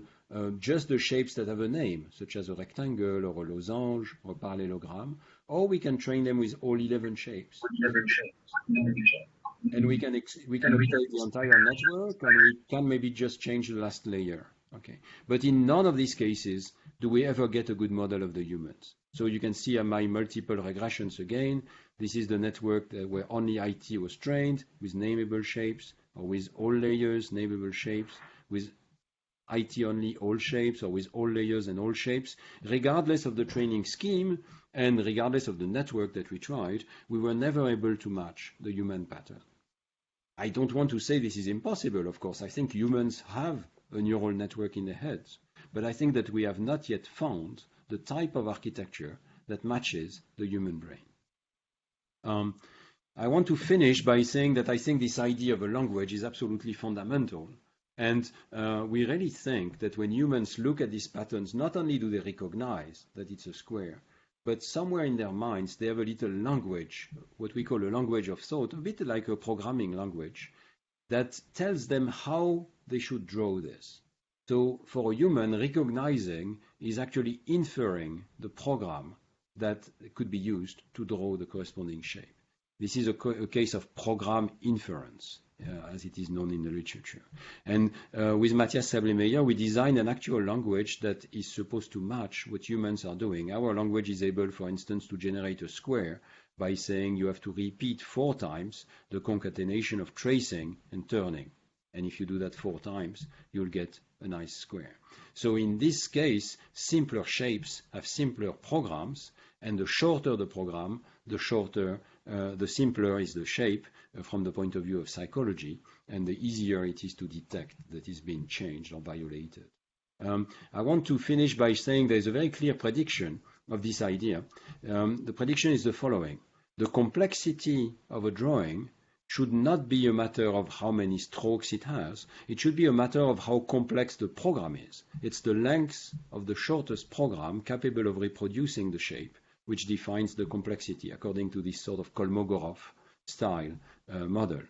just the shapes that have a name, such as a rectangle or a losange or a parallelogram, or we can train them with all 11 shapes. And we can update the entire network, and we can maybe just change the last layer. Okay. But in none of these cases do we ever get a good model of the humans. So you can see my multiple regressions again. This is the network where only IT was trained with nameable shapes, or with all layers, nameable shapes, with IT only all shapes, or with all layers and all shapes. Regardless of the training scheme and regardless of the network that we tried, we were never able to match the human pattern. I don't want to say this is impossible, of course. I think humans have a neural network in their heads, but I think that we have not yet found the type of architecture that matches the human brain. I want to finish by saying that I think this idea of a language is absolutely fundamental. And we really think that when humans look at these patterns, not only do they recognize that it's a square, but somewhere in their minds they have a little language, what we call a language of thought, a bit like a programming language, that tells them how they should draw this. So for a human, recognizing is actually inferring the program that could be used to draw the corresponding shape. This is a case of program inference. as it is known in the literature. And with Matthias Sablemeyer, we designed an actual language that is supposed to match what humans are doing. Our language is able, for instance, to generate a square by saying you have to repeat 4 times the concatenation of tracing and turning. And if you do that 4 times, you'll get a nice square. So in this case, simpler shapes have simpler programs, and the shorter the program, the simpler is the shape from the point of view of psychology, and the easier it is to detect that it's been changed or violated. I want to finish by saying there's a very clear prediction of this idea. The prediction is the following. The complexity of a drawing should not be a matter of how many strokes it has. It should be a matter of how complex the program is. It's the length of the shortest program capable of reproducing the shape which defines the complexity according to this sort of Kolmogorov style model.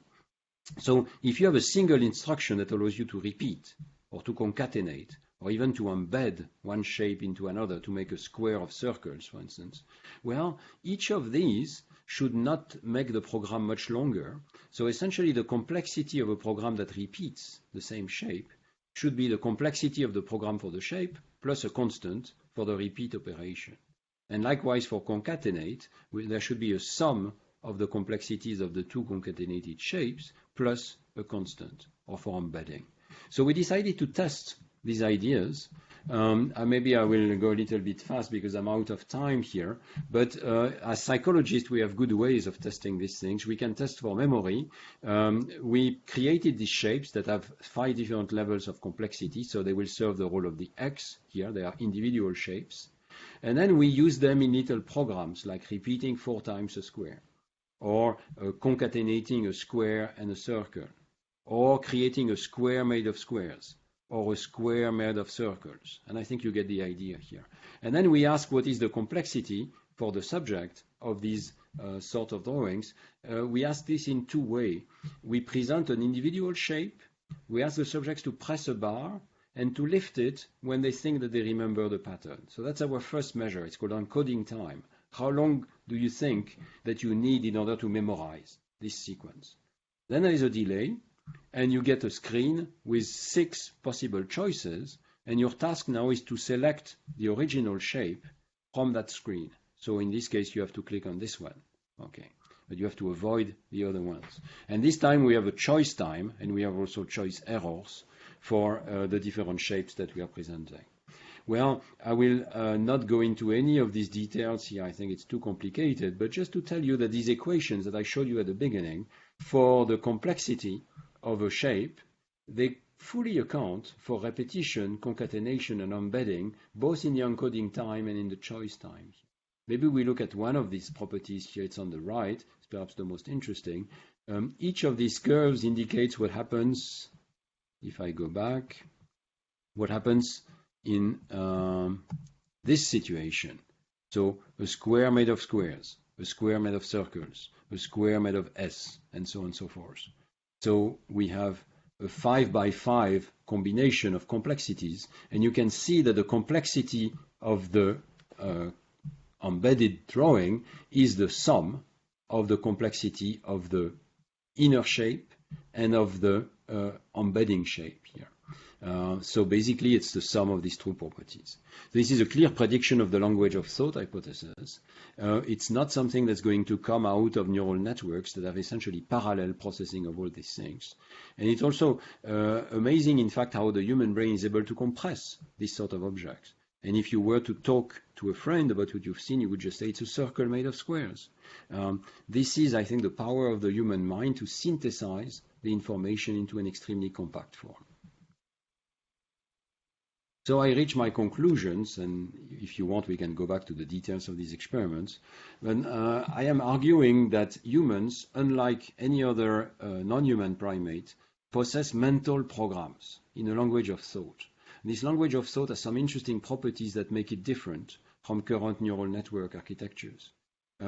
So if you have a single instruction that allows you to repeat or to concatenate or even to embed one shape into another to make a square of circles, for instance, well, each of these should not make the program much longer. So essentially the complexity of a program that repeats the same shape should be the complexity of the program for the shape plus a constant for the repeat operation. And likewise for concatenate, there should be a sum of the complexities of the 2 concatenated shapes plus a constant, or for embedding. So we decided to test these ideas. Maybe I will go a little bit fast because I'm out of time here. But as psychologists, we have good ways of testing these things. We can test for memory. We created these shapes that have 5 different levels of complexity. So they will serve the role of the X here. They are individual shapes. And then we use them in little programs like repeating 4 times a square, or concatenating a square and a circle, or creating a square made of squares, or a square made of circles. And I think you get the idea here. And then we ask what is the complexity for the subject of these sort of drawings. We ask this in 2 ways. We present an individual shape. We ask the subjects to press a bar and to lift it when they think that they remember the pattern. So that's our first measure. It's called encoding time. How long do you think that you need in order to memorize this sequence? Then there is a delay, and you get a screen with 6 possible choices, and your task now is to select the original shape from that screen. So in this case, you have to click on this one. Okay, but you have to avoid the other ones. And this time we have a choice time, and we have also choice errors for the different shapes that we are presenting. Well, I will not go into any of these details here. I think it's too complicated, but just to tell you that these equations that I showed you at the beginning for the complexity of a shape, they fully account for repetition, concatenation, and embedding, both in the encoding time and in the choice time. Maybe we look at one of these properties here. It's on the right. It's perhaps the most interesting. Each of these curves indicates what happens, if I go back, what happens in this situation. So a square made of squares, a square made of circles, a square made of S, and so on and so forth. So we have a 5 by 5 combination of complexities, and you can see that the complexity of the embedded drawing is the sum of the complexity of the inner shape and of the embedding shape here. So basically, it's the sum of these 2 properties. This is a clear prediction of the language of thought hypothesis. It's not something that's going to come out of neural networks that have essentially parallel processing of all these things. And it's also amazing, in fact, how the human brain is able to compress this sort of objects. And if you were to talk to a friend about what you've seen, you would just say it's a circle made of squares. This is, I think, the power of the human mind to synthesize the information into an extremely compact form. So I reach my conclusions, and if you want, we can go back to the details of these experiments. But I am arguing that humans, unlike any other non-human primate, possess mental programs in a language of thought. This language of thought has some interesting properties that make it different from current neural network architectures.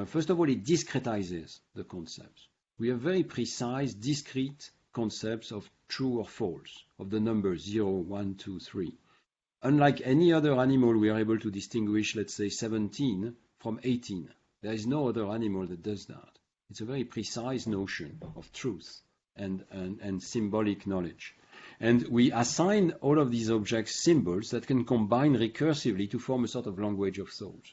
First of all, it discretizes the concepts. We have very precise, discrete concepts of true or false, of the numbers 0, 1, 2, 3. Unlike any other animal, we are able to distinguish, let's say, 17 from 18. There is no other animal that does that. It's a very precise notion of truth and symbolic knowledge. And we assign all of these objects symbols that can combine recursively to form a sort of language of thought.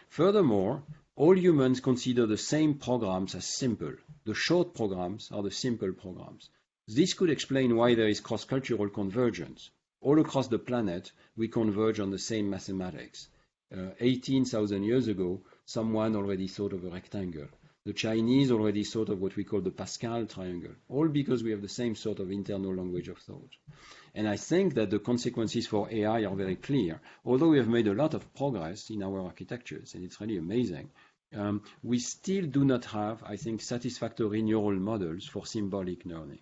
Furthermore, all humans consider the same programs as simple. The short programs are the simple programs. This could explain why there is cross-cultural convergence. All across the planet, we converge on the same mathematics. 18,000 years ago, someone already thought of a rectangle. The Chinese already thought of what we call the Pascal triangle, all because we have the same sort of internal language of thought. And I think that the consequences for AI are very clear. Although we have made a lot of progress in our architectures, and it's really amazing, we still do not have, I think, satisfactory neural models for symbolic learning.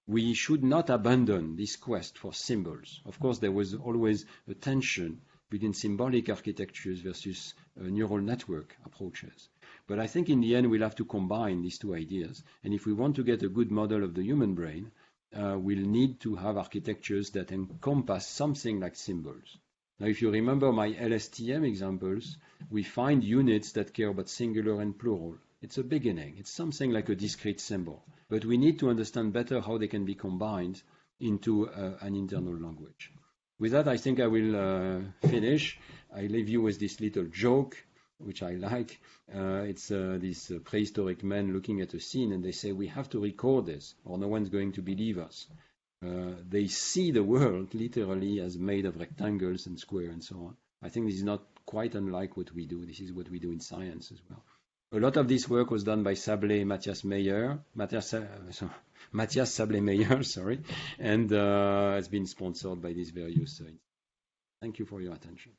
We should not abandon this quest for symbols. Of course, there was always a tension between symbolic architectures versus neural network approaches. But I think in the end, we'll have to combine these two ideas. And if we want to get a good model of the human brain, we'll need to have architectures that encompass something like symbols. Now, if you remember my LSTM examples, we find units that care about singular and plural. It's a beginning. It's something like a discrete symbol. But we need to understand better how they can be combined into an internal language. With that, I think I will finish. I leave you with this little joke, which I like. It's these prehistoric men looking at a scene, and they say, we have to record this, or no one's going to believe us. They see the world literally as made of rectangles and squares and so on. I think this is not quite unlike what we do. This is what we do in science as well. A lot of this work was done by Matthias Sablé-Meyer, sorry, and has been sponsored by these various. Thank you for your attention.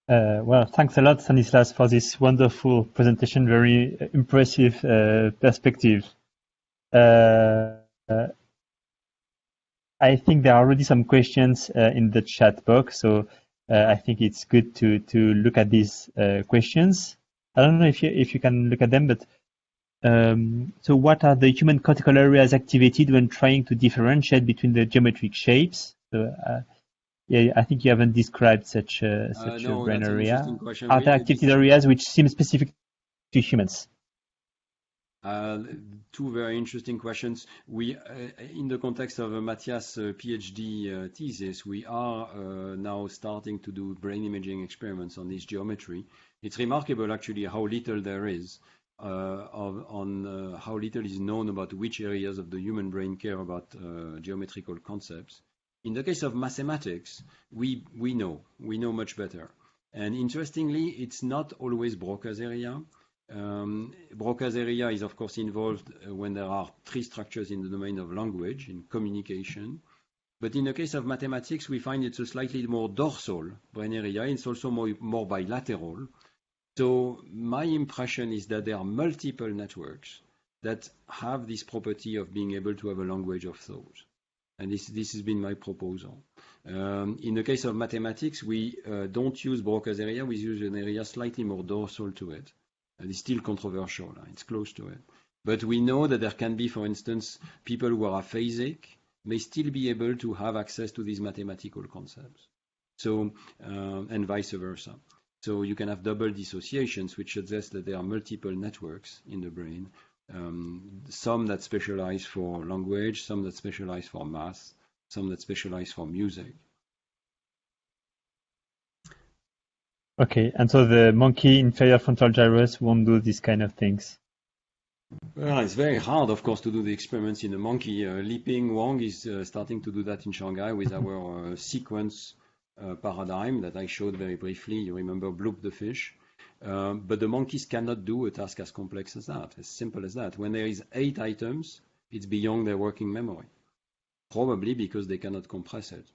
Well, thanks a lot, Stanislas, for this wonderful presentation. Very impressive perspective. I think there are already some questions in the chat box, so I think it's good to look at these questions. I don't know if you can look at them, but so what are the human cortical areas activated when trying to differentiate between the geometric shapes? So, yeah, I think you haven't described such a brain area. Are there activated areas which seem specific to humans? Two very interesting questions. We, in the context of a Matthias PhD thesis, we are now starting to do brain imaging experiments on this geometry. It's remarkable, actually, how little there is on how little is known about which areas of the human brain care about geometrical concepts. In the case of mathematics, we know much better. And interestingly, it's not always Broca's area. Broca's area is, of course, involved when there are tree structures in the domain of language, in communication. But in the case of mathematics, we find it's a slightly more dorsal brain area. It's also more bilateral. So my impression is that there are multiple networks that have this property of being able to have a language of thought. And this has been my proposal. In the case of mathematics, we don't use Broca's area. We use an area slightly more dorsal to it. It's still controversial. It's close to it. But we know that there can be, for instance, people who are aphasic may still be able to have access to these mathematical concepts. So, and vice versa. So you can have double dissociations, which suggests that there are multiple networks in the brain. Some that specialize for language, some that specialize for math, some that specialize for music. Okay, and so the monkey inferior frontal gyrus won't do these kind of things. Well, it's very hard, of course, to do the experiments in a monkey. Liping Wang is starting to do that in Shanghai with our sequence paradigm that I showed very briefly. You remember Bloop the fish. But the monkeys cannot do a task as complex as that, as simple as that. When there is 8 items, it's beyond their working memory, probably because they cannot compress it.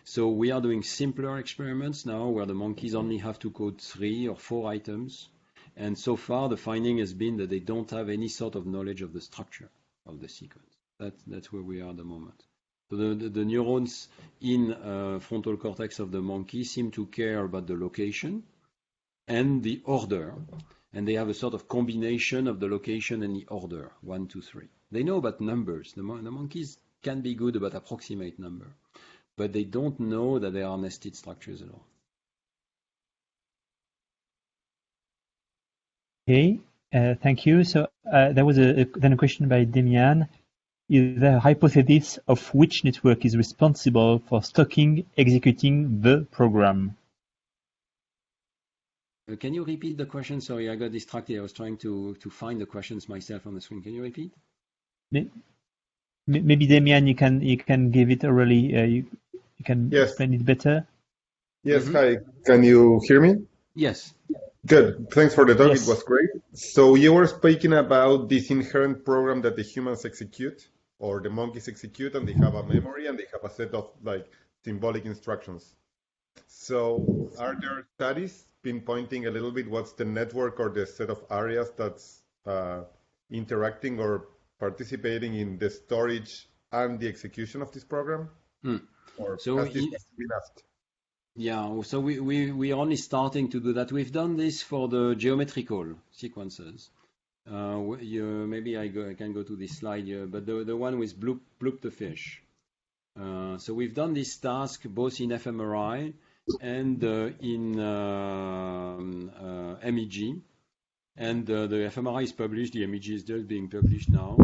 So we are doing simpler experiments now where the monkeys only have to code 3 or 4 items. And so far, the finding has been that they don't have any sort of knowledge of the structure of the sequence. That's where we are at the moment. So the neurons in frontal cortex of the monkey seem to care about the location and the order. And they have a sort of combination of the location and the order, 1, 2, 3. They know about numbers. The monkeys can be good about approximate number, but they don't know that there are nested structures at all. Okay, Thank you. So there was then a question by Demian. Is there a hypothesis of which network is responsible for executing the program? Can you repeat the question? Sorry, I got distracted. I was trying to find the questions myself on the screen. Can you repeat? Maybe Demian, you can give it orally. You can explain it better. Yes. Hi. Can you hear me? Yes. Good. Thanks for the talk. Yes. It was great. So you were speaking about this inherent program that the humans execute or the monkeys execute, and they have a memory and they have a set of like symbolic instructions. So are there studies pinpointing a little bit what's the network or the set of areas that's interacting or participating in the storage and the execution of this program? Or So has this been asked? Yeah, so we are only starting to do that. We've done this for the geometrical sequences. Maybe I can go to this slide here, but the one with Bloop the fish. So we've done this task both in fMRI and in MEG. And the fMRI is published, the MEG is just being published now.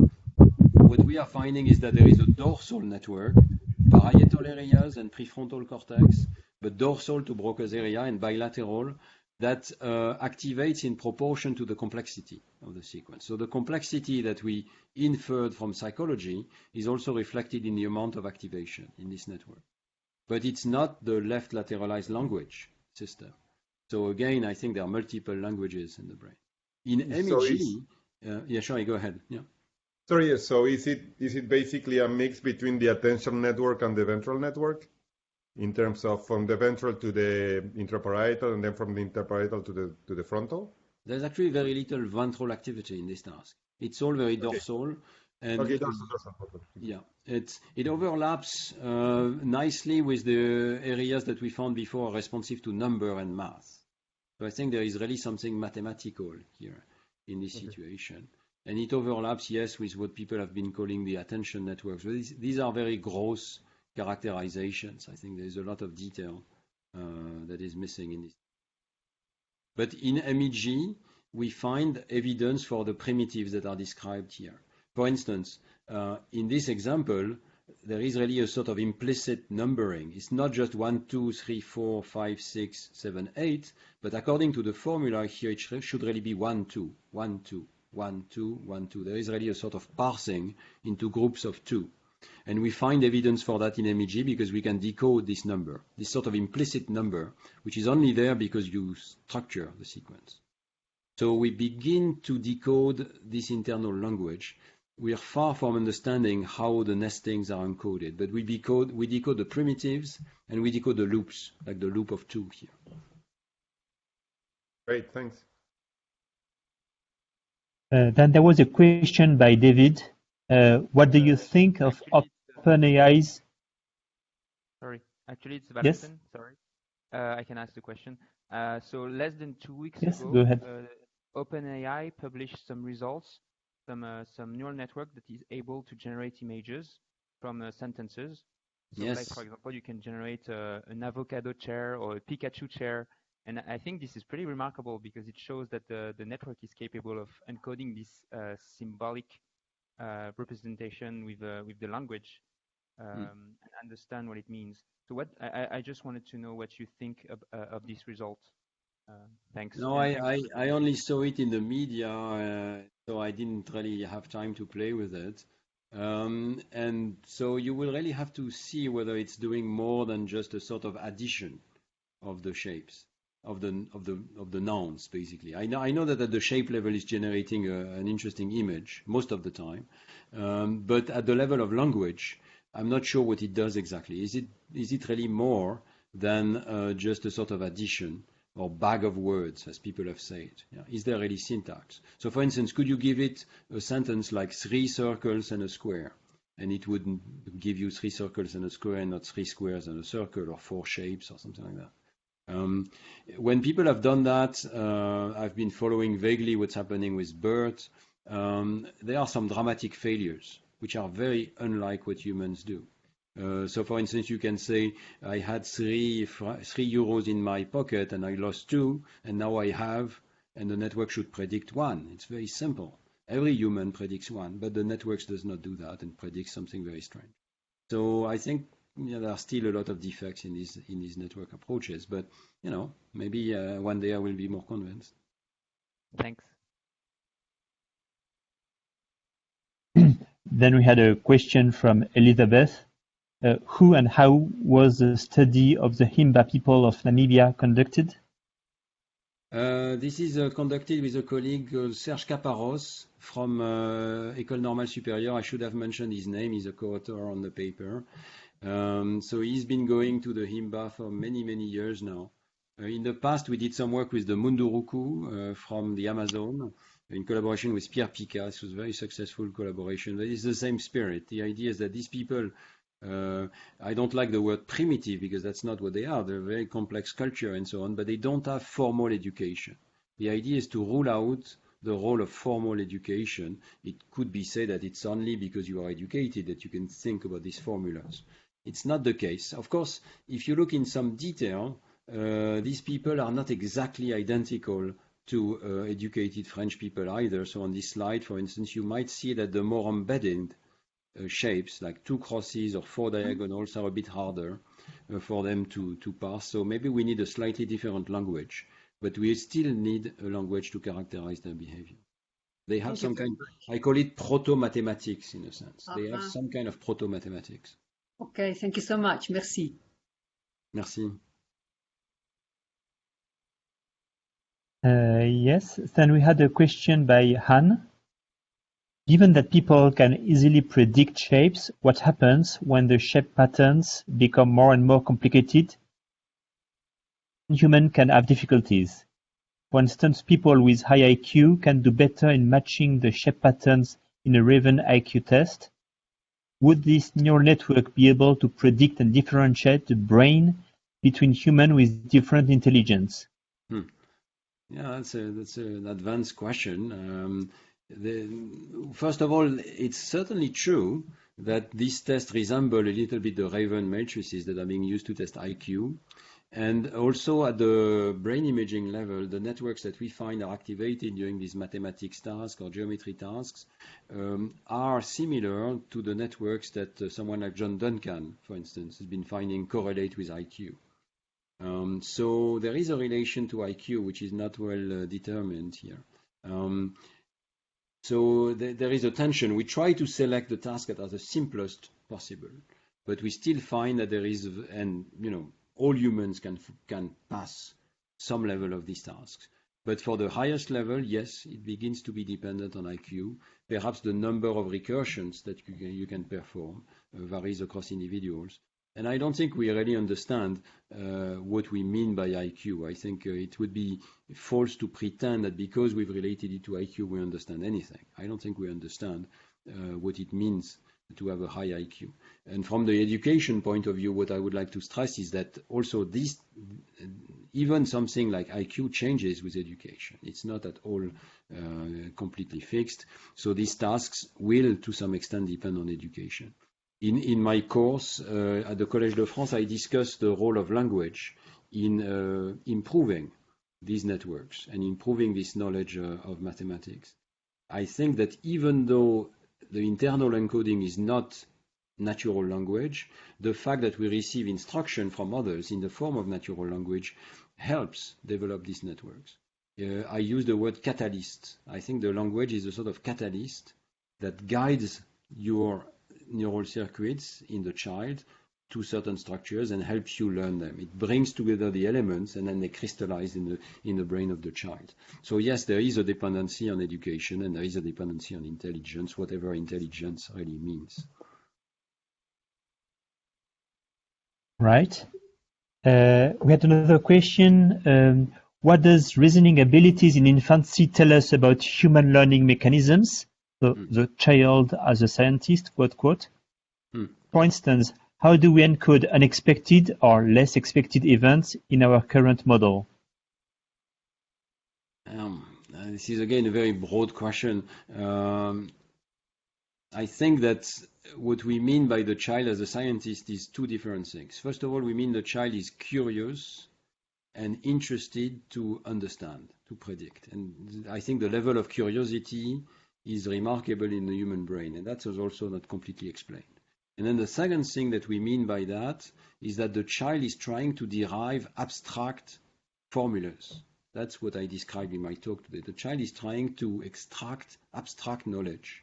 What we are finding is that there is a dorsal network, parietal areas and prefrontal cortex, but dorsal to Broca's area and bilateral that activates in proportion to the complexity of the sequence. So the complexity that we inferred from psychology is also reflected in the amount of activation in this network. But it's not the left lateralized language system. So again, I think there are multiple languages in the brain. In MEG, yeah, sure, go ahead. Yeah. Sorry, so is it basically a mix between the attention network and the ventral network? In terms of from the ventral to the intraparietal and then from the intraparietal to the frontal? There's actually very little ventral activity in this task. It's all very dorsal. And dorsal. Yeah, it overlaps nicely with the areas that we found before responsive to number and math. So I think there is really something mathematical here in this situation. And it overlaps, yes, with what people have been calling the attention networks. But these are very gross characterizations. I think there's a lot of detail that is missing in this. But in MEG, we find evidence for the primitives that are described here. For instance, in this example, there is really a sort of implicit numbering. It's not just 1, 2, 3, 4, 5, 6, 7, 8, but according to the formula here, it should really be 1, 2, 1, 2, 1, 2, 1, 2. There is really a sort of parsing into groups of 2. And we find evidence for that in MEG because we can decode this number, this sort of implicit number, which is only there because you structure the sequence. So we begin to decode this internal language. We are far from understanding how the nestings are encoded, but we decode the primitives and we decode the loops, like the loop of 2 here. Great, thanks. Then there was a question by David. What do you think of OpenAI's? Sorry, actually it's Valentin. Yes? Sorry, I can ask the question. So less than 2 weeks ago, go ahead. OpenAI published some results, some neural network that is able to generate images from sentences. So yes. Like for example, you can generate an avocado chair or a Pikachu chair. And I think this is pretty remarkable because it shows that the network is capable of encoding this symbolic representation with the language and understand what it means. So I just wanted to know what you think of this result. Thanks. No, I only saw it in the media, so I didn't really have time to play with it. And so you will really have to see whether it's doing more than just a sort of addition of the shapes. Of the nouns, basically. I know that at the shape level is generating an interesting image most of the time, but at the level of language, I'm not sure what it does exactly. Is it really more than just a sort of addition or bag of words, as people have said? Yeah. Is there really syntax? So, for instance, could you give it a sentence like 3 circles and a square, and it would give you 3 circles and a square, and not 3 squares and a circle, or 4 shapes, or something like that? When people have done that, I've been following vaguely what's happening with BERT. There are some dramatic failures, which are very unlike what humans do. So, for instance, you can say, I had 3 euros in my pocket and I lost 2, and now I have and the network should predict 1. It's very simple. Every human predicts 1, but the networks does not do that and predicts something very strange. So I think there are still a lot of defects in these network approaches, but maybe one day I will be more convinced. Thanks. Then we had a question from Elizabeth. Who and how was the study of the Himba people of Namibia conducted? This is conducted with a colleague Serge Caparros from École Normale Supérieure. I should have mentioned his name. He's a co-author on the paper. So he's been going to the Himba for many, many years now. In the past, we did some work with the Munduruku from the Amazon in collaboration with Pierre Pica. It was a very successful collaboration. But it's the same spirit. The idea is that these people, I don't like the word primitive because that's not what they are. They're a very complex culture and so on, but they don't have formal education. The idea is to rule out the role of formal education. It could be said that it's only because you are educated that you can think about these formulas. It's not the case. Of course, if you look in some detail, these people are not exactly identical to educated French people either. So on this slide, for instance, you might see that the more embedded shapes, like 2 crosses or 4 diagonals, are a bit harder for them to pass. So maybe we need a slightly different language, but we still need a language to characterize their behavior. They have some kind, I call it proto-mathematics in a sense. They have some kind of proto-mathematics. Okay, thank you so much. Merci. Merci. Yes, then we had a question by Han. Given that people can easily predict shapes, what happens when the shape patterns become more and more complicated? Humans can have difficulties. For instance, people with high IQ can do better in matching the shape patterns in a Raven IQ test. Would this neural network be able to predict and differentiate the brain between humans with different intelligence? Yeah, that's an advanced question. First of all, it's certainly true that these tests resemble a little bit the Raven matrices that are being used to test IQ. And also at the brain imaging level, the networks that we find are activated during these mathematics tasks or geometry tasks are similar to the networks that someone like John Duncan, for instance, has been finding correlate with IQ. So there is a relation to IQ which is not well determined here. So there is a tension. We try to select the task that are the simplest possible, but we still find that there is, and all humans can pass some level of these tasks. But for the highest level, yes, it begins to be dependent on IQ. Perhaps the number of recursions that you can perform varies across individuals. And I don't think we really understand what we mean by IQ. I think it would be false to pretend that because we've related it to IQ, we understand anything. I don't think we understand what it means to have a high IQ. And from the education point of view, what I would like to stress is that also even something like IQ changes with education. It's not at all completely fixed. So these tasks will, to some extent, depend on education. In my course at the Collège de France, I discussed the role of language in improving these networks and improving this knowledge of mathematics. I think that even though the internal encoding is not natural language, the fact that we receive instruction from others in the form of natural language helps develop these networks. I use the word catalyst. I think the language is a sort of catalyst that guides your neural circuits in the child to certain structures and helps you learn them. It brings together the elements and then they crystallize in the brain of the child. So yes, there is a dependency on education and there is a dependency on intelligence, whatever intelligence really means. Right. We had another question. What does reasoning abilities in infancy tell us about human learning mechanisms? So the child as a scientist, quote, quote. For instance, how do we encode unexpected or less expected events in our current model? This is again a very broad question. I think that what we mean by the child as a scientist is two different things. First of all, we mean the child is curious and interested to understand, to predict. And I think the level of curiosity is remarkable in the human brain, and that is also not completely explained. And then the second thing that we mean by that is that the child is trying to derive abstract formulas. That's what I described in my talk today. The child is trying to extract abstract knowledge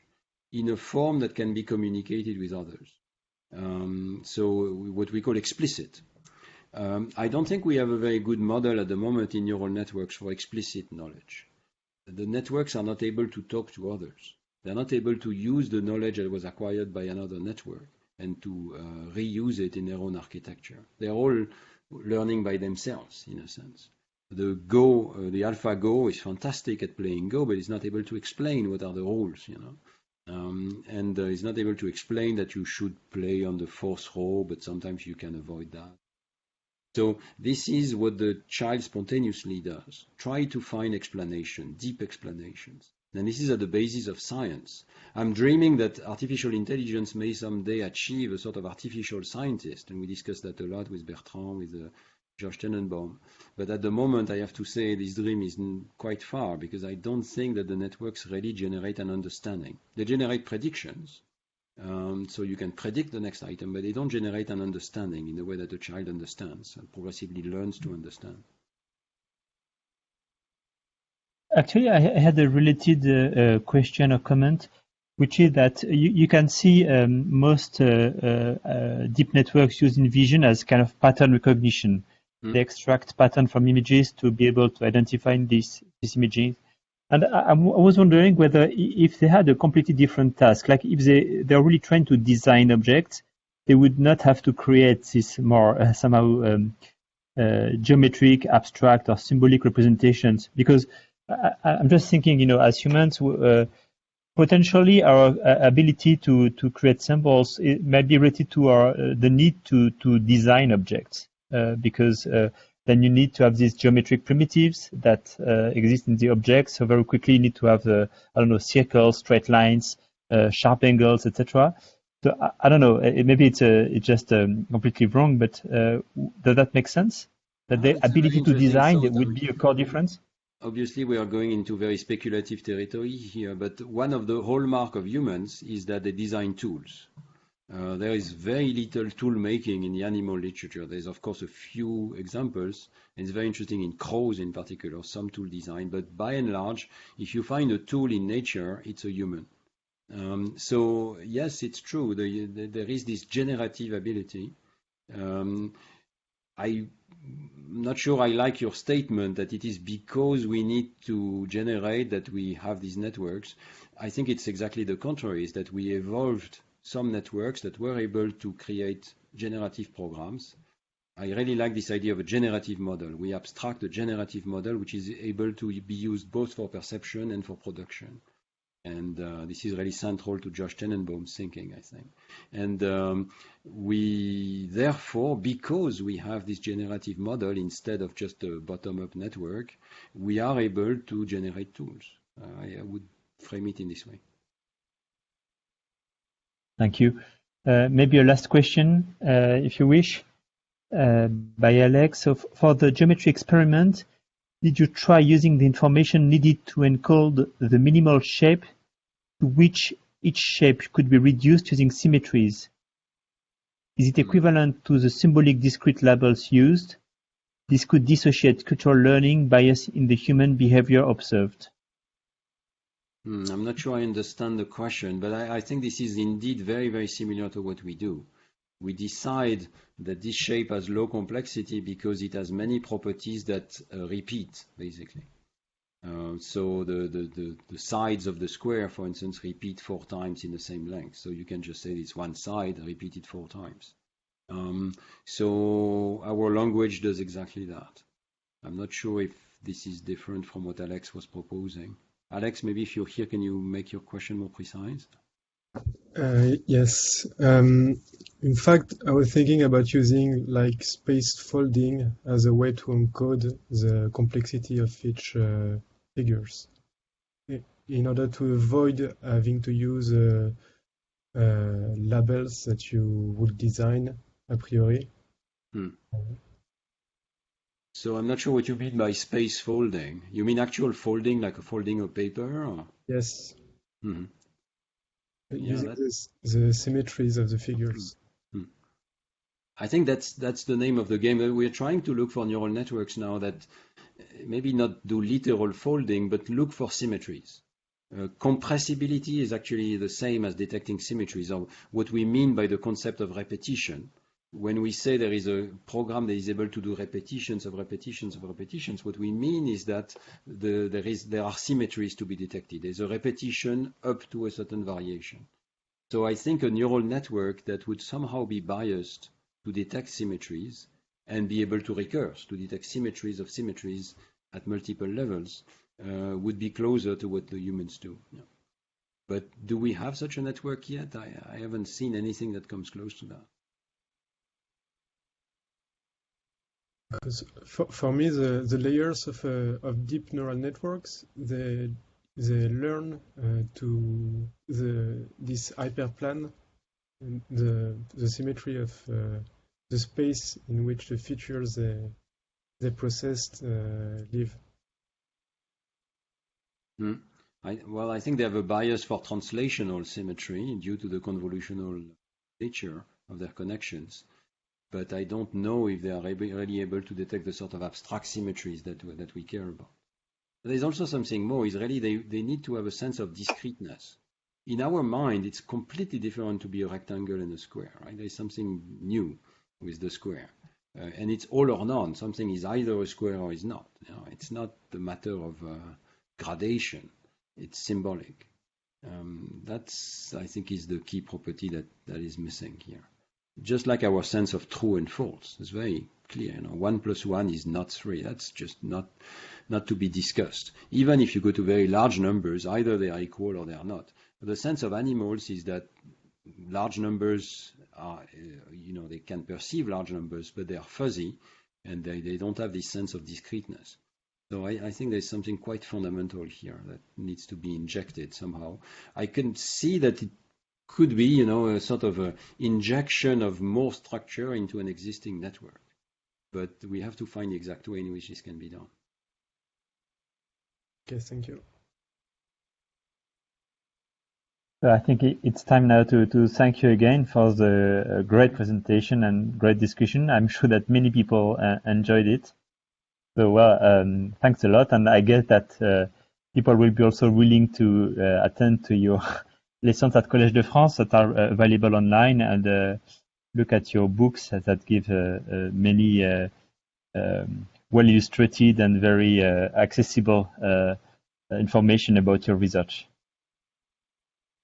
in a form that can be communicated with others. So what we call explicit. I don't think we have a very good model at the moment in neural networks for explicit knowledge. The networks are not able to talk to others. They're not able to use the knowledge that was acquired by another network and to reuse it in their own architecture. They're all learning by themselves, in a sense. The Go, the AlphaGo is fantastic at playing Go, but it's not able to explain what are the rules, and it's not able to explain that you should play on the fourth row, but sometimes you can avoid that. So this is what the child spontaneously does. Try to find explanation, deep explanations. And this is at the basis of science. I'm dreaming that artificial intelligence may someday achieve a sort of artificial scientist, and we discussed that a lot with Bertrand, with Josh Tenenbaum. But at the moment, I have to say this dream is quite far, because I don't think that the networks really generate an understanding. They generate predictions, so you can predict the next item, but they don't generate an understanding in the way that a child understands and progressively learns to understand. Actually, I had a related question or comment, which is that you can see most deep networks using vision as kind of pattern recognition. They extract pattern from images to be able to identify these images. And I was wondering whether if they had a completely different task, like if they're really trying to design objects, they would not have to create this more somehow geometric, abstract, or symbolic representations. Because I'm just thinking, as humans, potentially our ability to create symbols might be related to the need to design objects, because then you need to have these geometric primitives that exist in the object. So very quickly you need to have circles, straight lines, sharp angles, etc. So I don't know. Maybe it's just completely wrong, but does that make sense? That the ability to design would be a core difference? Obviously, we are going into very speculative territory here, but one of the hallmark of humans is that they design tools. There is very little tool making in the animal literature. There's, of course, a few examples, and it's very interesting in crows in particular, some tool design, but by and large, if you find a tool in nature, it's a human. So, yes, it's true. There is this generative ability. I'm not sure I like your statement that it is because we need to generate that we have these networks. I think it's exactly the contrary, is that we evolved some networks that were able to create generative programs. I really like this idea of a generative model. We abstract a generative model which is able to be used both for perception and for production. And this is really central to Josh Tenenbaum's thinking, I think. And we, therefore, because we have this generative model instead of just a bottom-up network, we are able to generate tools. I would frame it in this way. Thank you. Maybe a last question, if you wish, by Alex. So for the geometry experiment, did you try using the information needed to encode the minimal shape to which each shape could be reduced using symmetries? Is it equivalent to the symbolic discrete labels used? This could dissociate cultural learning bias in the human behavior observed. I'm not sure I understand the question, but I think this is indeed very, very similar to what we do. We decide that this shape has low complexity because it has many properties that repeat, basically. So the sides of the square, for instance, repeat 4 times in the same length. So you can just say it's one side repeated 4 times. So our language does exactly that. I'm not sure if this is different from what Alex was proposing. Alex, maybe if you're here, can you make your question more precise? Yes. In fact, I was thinking about using like spaced folding as a way to encode the complexity of each figures, in order to avoid having to use labels that you would design a priori. So I'm not sure what you mean by space folding. You mean actual folding, like a folding of paper? Or? Yes. Mm-hmm. Using the symmetries of the figures. Mm-hmm. I think that's the name of the game. We're trying to look for neural networks now that maybe not do literal folding, but look for symmetries. Compressibility is actually the same as detecting symmetries, or what we mean by the concept of repetition. When we say there is a program that is able to do repetitions of repetitions of repetitions, what we mean is that there are symmetries to be detected. There's a repetition up to a certain variation. So I think a neural network that would somehow be biased to detect symmetries and be able to recurse, to detect symmetries of symmetries at multiple levels, would be closer to what the humans do. Yeah. But do we have such a network yet? I haven't seen anything that comes close to that. Because for me, the layers of deep neural networks, they learn to this hyperplane, the symmetry of the space in which the features they processed live. Well, I think they have a bias for translational symmetry due to the convolutional nature of their connections. But I don't know if they are really able to detect the sort of abstract symmetries that we care about. There's also something more, is really they need to have a sense of discreteness. In our mind, it's completely different to be a rectangle and a square, right? There's something new with the square. And it's all or none. Something is either a square or is not. You know, it's not the matter of gradation. It's symbolic. That's, I think, is the key property that is missing here. Just like our sense of true and false, it's very clear. 1 + 1 is not 3. That's just not to be discussed. Even if you go to very large numbers, either they are equal or they are not. But the sense of animals is that large numbers are, they can perceive large numbers, but they are fuzzy, and they don't have this sense of discreteness. So I think there's something quite fundamental here that needs to be injected somehow. I can see that it could be, a sort of a injection of more structure into an existing network. But we have to find the exact way in which this can be done. Okay, thank you. So I think it's time now to thank you again for the great presentation and great discussion. I'm sure that many people enjoyed it. So, thanks a lot. And I guess that people will be also willing to attend to your lessons at Collège de France that are available online, and look at your books that give many well illustrated and very accessible information about your research.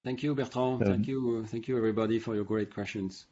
Thank you, Bertrand. Thank you everybody for your great questions.